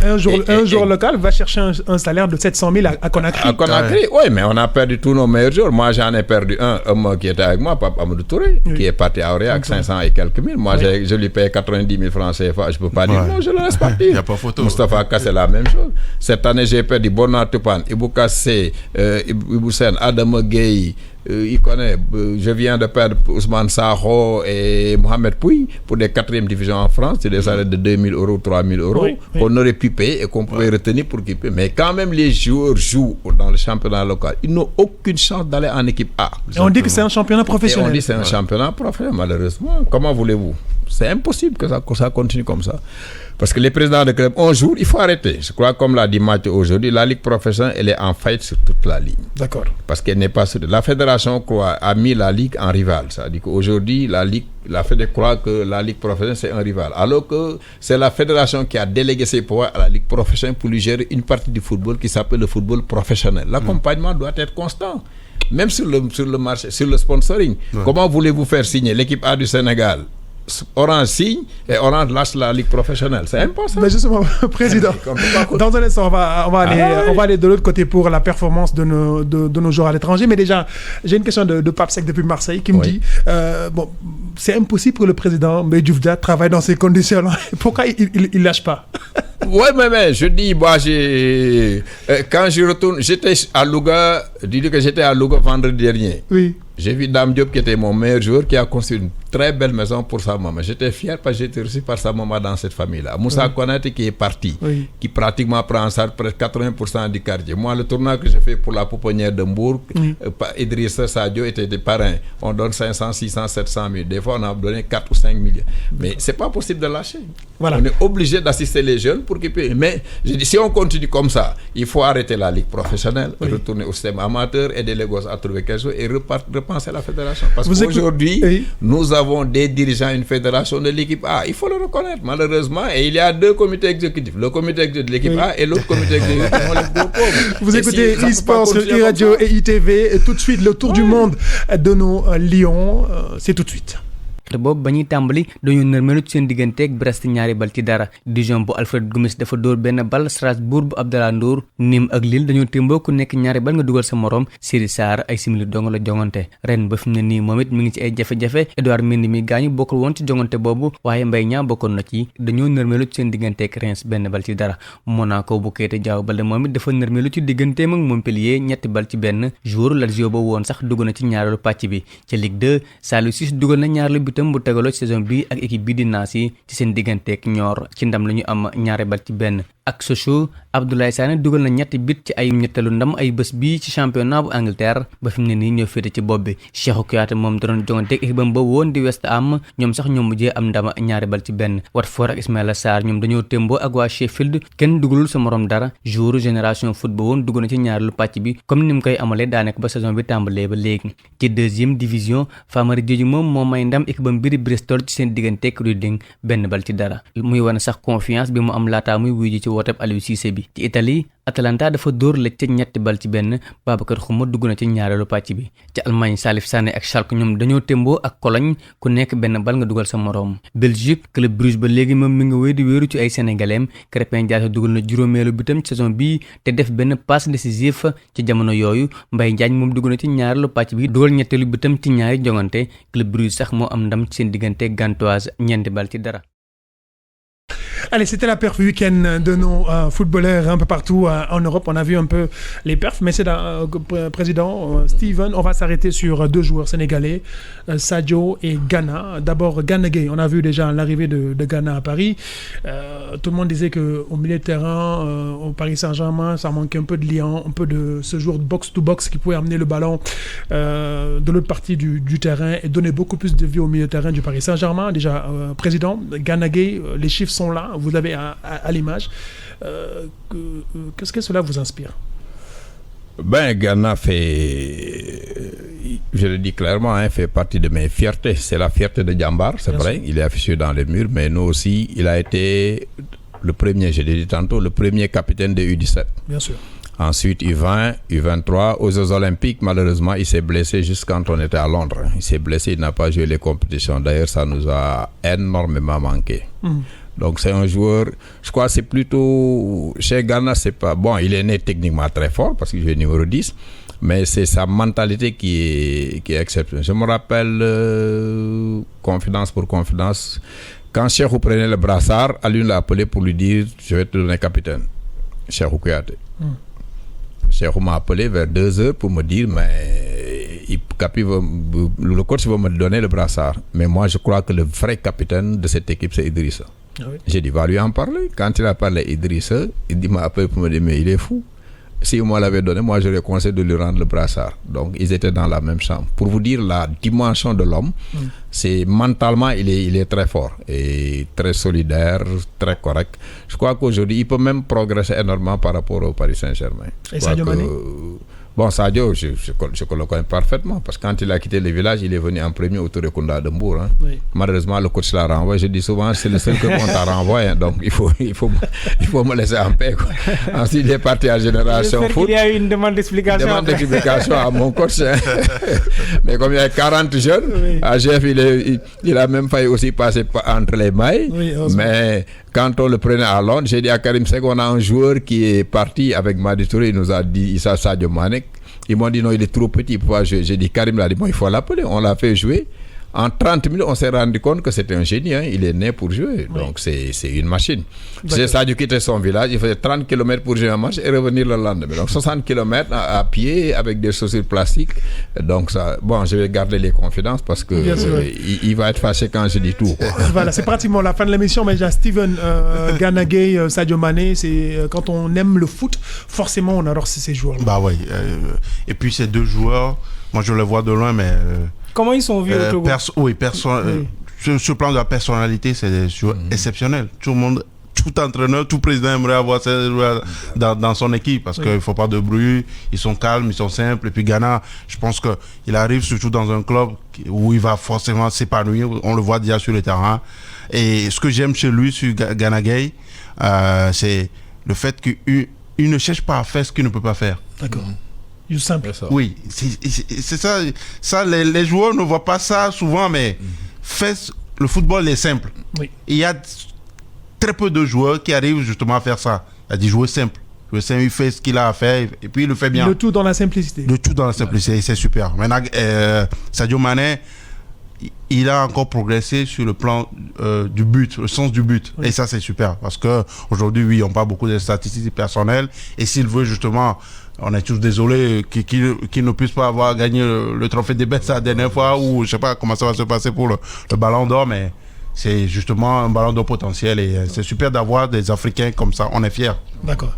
Un joueur local va chercher un salaire de 700 000 à Conakry. À Conakry, oui, mais on a perdu tous nos meilleurs joueurs. Moi, j'en ai perdu un qui était avec moi, Pape Amadou Touré, qui est parti à Aurillac, 500 et quelques mille. Moi, je lui paye 90 000 francs CFA. Je ne peux pas dire non, je le laisse partir. Il n'y a pas photo. Moustapha Ka, c'est la même chose. Cette année, j'ai perdu Bonna Tupan, Ibou Kassé, Ibou Sen, Adama Gueye. Il connaît, je viens de perdre Ousmane Sakho et Mohamed Pouy pour des 4e divisions en France, c'est des salaires de 2 000 euros, 3 000 euros qu'on aurait pu payer et qu'on pouvait retenir pour qu'ils paient. Mais quand même les joueurs jouent dans le championnat local, ils n'ont aucune chance d'aller en équipe A. Et on dit que c'est un championnat professionnel. Et on dit que c'est un championnat professionnel, malheureusement. Comment voulez-vous? C'est impossible que ça continue comme ça. Parce que les présidents de club, un jour, il faut arrêter. Je crois, comme l'a dit Mathieu aujourd'hui, la Ligue professionnelle, elle est en faillite sur toute la ligne. D'accord. Parce qu'elle n'est pas sur... La fédération a mis la Ligue en rival. C'est-à-dire qu'aujourd'hui, la fédération croit que la Ligue professionnelle, c'est un rival. Alors que c'est la fédération qui a délégué ses pouvoirs à la Ligue professionnelle pour lui gérer une partie du football qui s'appelle le football professionnel. L'accompagnement doit être constant. Même sur le marché, sur le sponsoring. Comment voulez-vous faire signer l'équipe A du Sénégal? Orange signe et Orange lâche la Ligue professionnelle. C'est impossible. Mais justement, Président, dans un instant, on va aller de l'autre côté pour la performance de nos joueurs à l'étranger. Mais déjà, j'ai une question de Pape Seck depuis Marseille qui me dit c'est impossible que le président Mbaye Diouf Dia travaille dans ces conditions-là. Pourquoi il ne lâche pas? Oui, mais je dis, quand je retourne, j'étais à Louga vendredi dernier. Oui. J'ai vu Dame Diop qui était mon meilleur joueur, qui a construit une très belle maison pour sa maman. J'étais fier parce que j'étais reçu par sa maman dans cette famille-là. Moussa Konaté qui est parti, qui pratiquement prend en charge presque 80% du quartier. Moi, le tournoi que j'ai fait pour la pouponnière de Mbourg, Idrissa Sadio était des parrains. On donne 500, 600, 700 000. Des fois, on a donné 4 ou 5 millions. Mais c'est pas possible de lâcher. Voilà. On est obligé d'assister les jeunes pour qu'ils puissent. Mais je dis, si on continue comme ça, il faut arrêter la ligue professionnelle, retourner au système amateur, aider les gosses à trouver quelque chose et repenser la fédération. Parce qu'aujourd'hui, nous avons des dirigeants, une fédération de l'équipe A. Il faut le reconnaître, malheureusement. Et il y a 2 comités exécutifs. Le comité exécutif de l'équipe A et l'autre comité exécutif de l'équipe. Vous écoutez e-sport sur e-radio et ITV. Et tout de suite, le tour du monde de nos Lions. C'est tout de suite. te boobu ba ñuy tàmbali dañu nërmelu ci seen digganteeg Brest ñaari bal ci dara. Dijon bu Alfred Gomis dafa dóor benn bal. Strasbourg bu Abdallah Ndour. Nîmes ak Lille dañoo témboo ku nekk ñaari bal nga dugal sa morom. Siri Sarr ay simili dong la jongante ren ba fi mu ne nii moom it mi ngi ci ay jafe-jafe. Edouard Mendy mi gaañu bokkul woon ci jongante boobu waaye Mbaye Niang bokkoon na ci. dañoo nërmelu ci seen digganteeg Reims benn bal ci dara. Monaco bu Keita Diao Baldé moom it dafa nërmelu ci digganteem ak Montpellier ñetti bal ci benn. jour Lazio ba woon sax dugg na ci ñaareelu pàcc bi. ca Ligue 2 Saliou Ciss dugal na ñaareelu bitam bu tegaloo ci saison bi ak équipe bi di Nancy ci seen digganteeg Niort ci ndam la ñu am ñaari bal ci benn. ak Sochaux Abdoulaye Sané dugal na ñetti bit ci ay ñettalu ndam ay bés bii ci championnat bu Angleterre ba fi mu ne nii ñoo féete ci bopp bi. Cheikhou Kouyaté moom da doon jonganteeg équipe am ba woon di West Ham ñoom sax ñoo mujjee am ndam ñaari bal ci benn. Watford ak Ismaïla Sarr ñoom dañoo témboo ak waa Sheffield kenn dugalul sa morom dara. jour Génération Foot ba woon dugg na ci ñaareelu pàcc bi comme ni mu koy amalee daanaka ba saison bi tàmbalee ba léegi. ci deuxième division Famara Diédhiou moom moo may ndam équipe am biri Bristol ci seen digganteeg Reading benn bal ci dara. muy wane sax confiance bi mu am laataa muy wuyu ji ci wooteb Aliou Cissé bi. ci Italie Atalanta dafa dóor la ca ñetti bal ci benn. Babacar Xuma dugg na ci ñaareelu pàcc bi. ci Allemagne Salif Sané ak Schalke ñoom dañoo témboo ak Cologne ku nekk benn bal nga dugal sa moroom. Belgique Club Brugge ba léegi moom mi ngi wéy di wéeru ci ay sénégalais. Crépin Diatta dugal na juróomeelu bitam ci saison bii te def benn passe décisif ci jamono yooyu. Mbaye Diagne moom dugg na ci ñaareelu pàcc bi dugal ñetteelu bitam ci ñaari jongante. Club Brugge sax moo am ndam ci seen diggante Gantoise ñeenti bal ci dara. Allez, c'était la perf week-end de nos footballeurs un peu partout en Europe. On a vu un peu les perfs, mais c'est président Steven. On va s'arrêter sur 2 joueurs sénégalais, Sadio et Gana. D'abord, Gana Gueye. On a vu déjà l'arrivée de Gana à Paris. Tout le monde disait qu'au milieu de terrain, au Paris Saint-Germain, ça manquait un peu de lien, un peu de ce joueur de box-to-box qui pouvait amener le ballon de l'autre partie du terrain et donner beaucoup plus de vie au milieu de terrain du Paris Saint-Germain. Déjà, président, Gana Gueye, les chiffres sont là. Vous l'avez à l'image. Qu'est-ce que cela vous inspire? Ben, Gana fait, je le dis clairement, fait partie de mes fiertés. C'est la fierté de Djambar, c'est vrai. Sûr. Il est affiché dans les murs, mais nous aussi, il a été le premier, je l'ai dit tantôt, le premier capitaine de U17. Bien sûr. Ensuite, U20, U23. Aux Jeux Olympiques, malheureusement, il s'est blessé juste quand on était à Londres. Il s'est blessé, il n'a pas joué les compétitions. D'ailleurs, ça nous a énormément manqué. Donc c'est un joueur, je crois que c'est plutôt, chez Gana, c'est pas, bon, il est né techniquement très fort parce qu'il est numéro 10, mais c'est sa mentalité qui est exceptionnelle. Je me rappelle, confidence pour confidence, quand Cheikhou prenait le brassard, Alioune l'a appelé pour lui dire, je vais te donner capitaine, Cheikhou Kouyaté. Cheikhou m'a appelé vers 2h pour me dire, mais le coach va me donner le brassard. Mais moi, je crois que le vrai capitaine de cette équipe, c'est Idrissa. Ah oui. J'ai dit, va lui en parler. Quand il a parlé à Idrissa, il m'a appelé pour me dire, mais il est fou. Si on me l'avait donné, moi, j'aurais conseillé de lui rendre le brassard. Donc, ils étaient dans la même chambre. Pour vous dire la dimension de l'homme, c'est mentalement, il est très fort et très solidaire, très correct. Je crois qu'aujourd'hui, il peut même progresser énormément par rapport au Paris Saint-Germain. Et Sadio Mané? Bon, Sadio, je le connais parfaitement parce que quand il a quitté le village, il est venu en premier au Tour Kunda de Mbour. Hein. Oui. Malheureusement, le coach l'a renvoyé. Je dis souvent, c'est le seul que on t'a renvoyé. Donc, il faut me laisser en paix. Quoi. Ensuite, il est parti à Génération Foot. Il y a eu une demande d'explication. Demande d'explication à mon coach. Hein. Mais comme il y a 40 jeunes, oui. À GF, il a même failli aussi passer entre les mailles. Oui, mais quand on le prenait à Londres, j'ai dit à Karim Seck, on a un joueur qui est parti avec Madi Touré, il nous a dit Issa Sadio Mané. Ils m'ont dit non, il est trop petit pour pouvoir jouer. J'ai dit Karim l'a dit, bon, il faut l'appeler. On l'a fait jouer. En 30 minutes, on s'est rendu compte que c'était un génie. Hein. Il est né pour jouer. Donc, c'est une machine. C'est ça, il quittait son village. Il faisait 30 km pour jouer un match et revenir le lendemain. Donc, 60 km à pied avec des chaussures plastiques. Donc, ça, bon, je vais garder les confidences parce que il va être fâché quand je dis tout. Quoi. Voilà, c'est pratiquement la fin de l'émission. Mais déjà, Steven, Gana Gueye, Sadio Mané, c'est quand on aime le foot, forcément, on adore ces joueurs. Bah oui. Et puis, ces deux joueurs, moi, je les vois de loin, mais... Comment ils sont vus au Togo? Sur le plan de la personnalité, c'est exceptionnel. Tout le monde, tout entraîneur, tout président aimerait avoir ces joueurs dans son équipe parce qu'il ne faut pas de bruit, ils sont calmes, ils sont simples. Et puis Ghana, je pense qu'il arrive surtout dans un club où il va forcément s'épanouir. On le voit déjà sur le terrain. Et ce que j'aime chez lui, sur Gana Gueye, c'est le fait qu'il ne cherche pas à faire ce qu'il ne peut pas faire. D'accord. Du simple. Oui, c'est ça. Ça les joueurs ne voient pas ça souvent, mais le football est simple. Oui. Il y a très peu de joueurs qui arrivent justement à faire ça. Il a dit jouer simple. Il fait ce qu'il a à faire et puis il le fait bien. Le tout dans la simplicité. Le tout dans la simplicité, c'est super. Maintenant, Sadio Mané, il a encore progressé sur le plan du but, le sens du but. Et ça, c'est super. Parce qu'aujourd'hui, oui, on parle beaucoup des statistiques personnelles. Et s'il veut justement... On est tous désolés qu'il ne puisse pas avoir gagné le trophée des bêtes la dernière fois ou je ne sais pas comment ça va se passer pour le ballon d'or, mais c'est justement un ballon d'or potentiel et c'est super d'avoir des Africains comme ça, on est fiers. D'accord.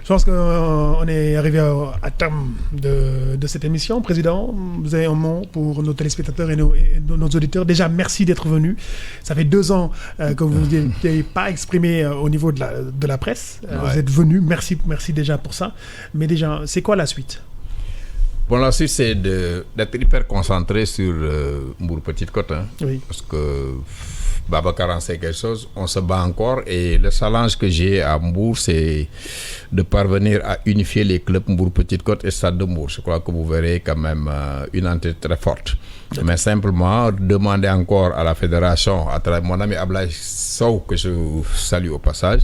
Je pense qu'on est arrivé à terme de cette émission. Président, vous avez un mot pour nos téléspectateurs et nos auditeurs. Déjà, merci d'être venu. Ça fait 2 ans que vous n'avez pas exprimé au niveau de la presse. Vous êtes venu. Merci déjà pour ça. Mais déjà, c'est quoi la suite? Bon, la suite, c'est d'être hyper concentré sur Mbour Petite Côte. Hein, parce que Babacar en sait quelque chose, on se bat encore et le challenge que j'ai à Mbour, c'est de parvenir à unifier les clubs Mbour Petite Côte et Stade de Mbour. Je crois que vous verrez quand même une entité très forte. Mais simplement demander encore à la fédération, à travers mon ami Ablaye Sow, que je salue au passage,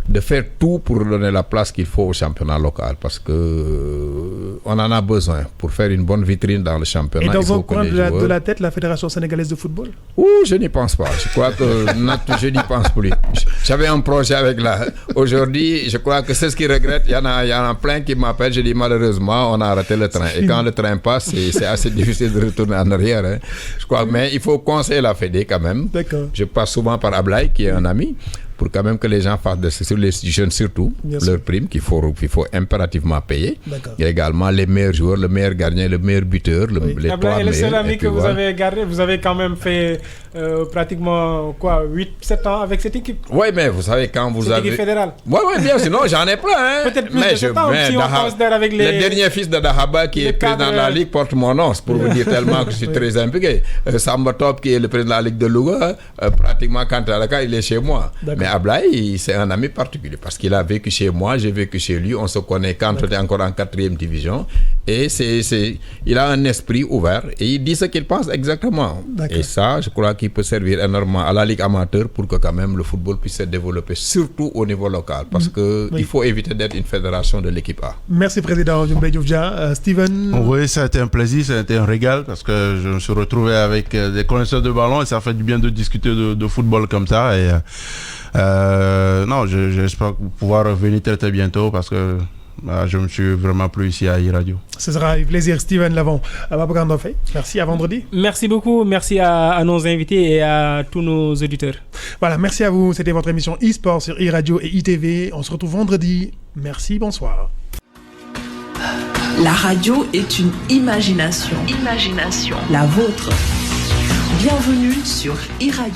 de faire tout pour donner la place qu'il faut au championnat local parce que on en a besoin pour faire une bonne vitrine dans le championnat. Et dans un coin de la tête, la Fédération sénégalaise de football? Je n'y pense pas. Je crois que je n'y pense plus. J'avais un projet avec là. Aujourd'hui, je crois que c'est ce qu'ils regrettent. Il y en a plein qui m'appellent. Je dis malheureusement, on a raté le train. Et quand le train passe, c'est assez difficile de retourner en arrière. Hein. Je crois, mais il faut conseiller la Fédé quand même. D'accord. Je passe souvent par Ablaye, qui est un ami, pour quand même que les gens fassent sur les jeunes surtout, leurs primes qu'il faut impérativement payer. Il y a également les meilleurs joueurs, le meilleur gardien, le meilleur buteur, les 3 meilleurs. Et le seul ami que vous avez gardé, vous avez quand même fait pratiquement 8-7 ans avec cette équipe. Oui, mais vous savez quand vous avez... Cette équipe fédérale. Oui, bien, sinon j'en ai plein. Hein. Peut-être plus de 7 ans, si on considère avec les... Le dernier fils de Dahaba qui est président de la Ligue porte mon nom, c'est pour vous dire tellement que je suis très impliqué. Samba Top qui est le président de la Ligue de Louga, pratiquement quand il est chez moi. Mais Ablaye, c'est un ami particulier parce qu'il a vécu chez moi, j'ai vécu chez lui, on se connaît quand on était encore en 4e division et il a un esprit ouvert et il dit ce qu'il pense exactement. Et ça, je crois qu'il peut servir énormément à la Ligue amateur pour que quand même le football puisse se développer surtout au niveau local parce qu'il faut éviter d'être une fédération de l'équipe A. Merci Président Djoumbé Dioufdia. Steven? Oui, ça a été un plaisir, ça a été un régal parce que je me suis retrouvé avec des connaisseurs de ballon et ça fait du bien de discuter de football comme ça et non, j'espère pouvoir revenir très très bientôt parce que je me suis vraiment plu ici à iRadio. Ce sera un plaisir, Steven Lavon. Babacar Ndofé, merci, à vendredi. Merci beaucoup, merci à nos invités et à tous nos auditeurs. Voilà, merci à vous. C'était votre émission e-sport sur iRadio et ITV. On se retrouve vendredi. Merci, bonsoir. La radio est une imagination. La vôtre. Bienvenue sur iRadio.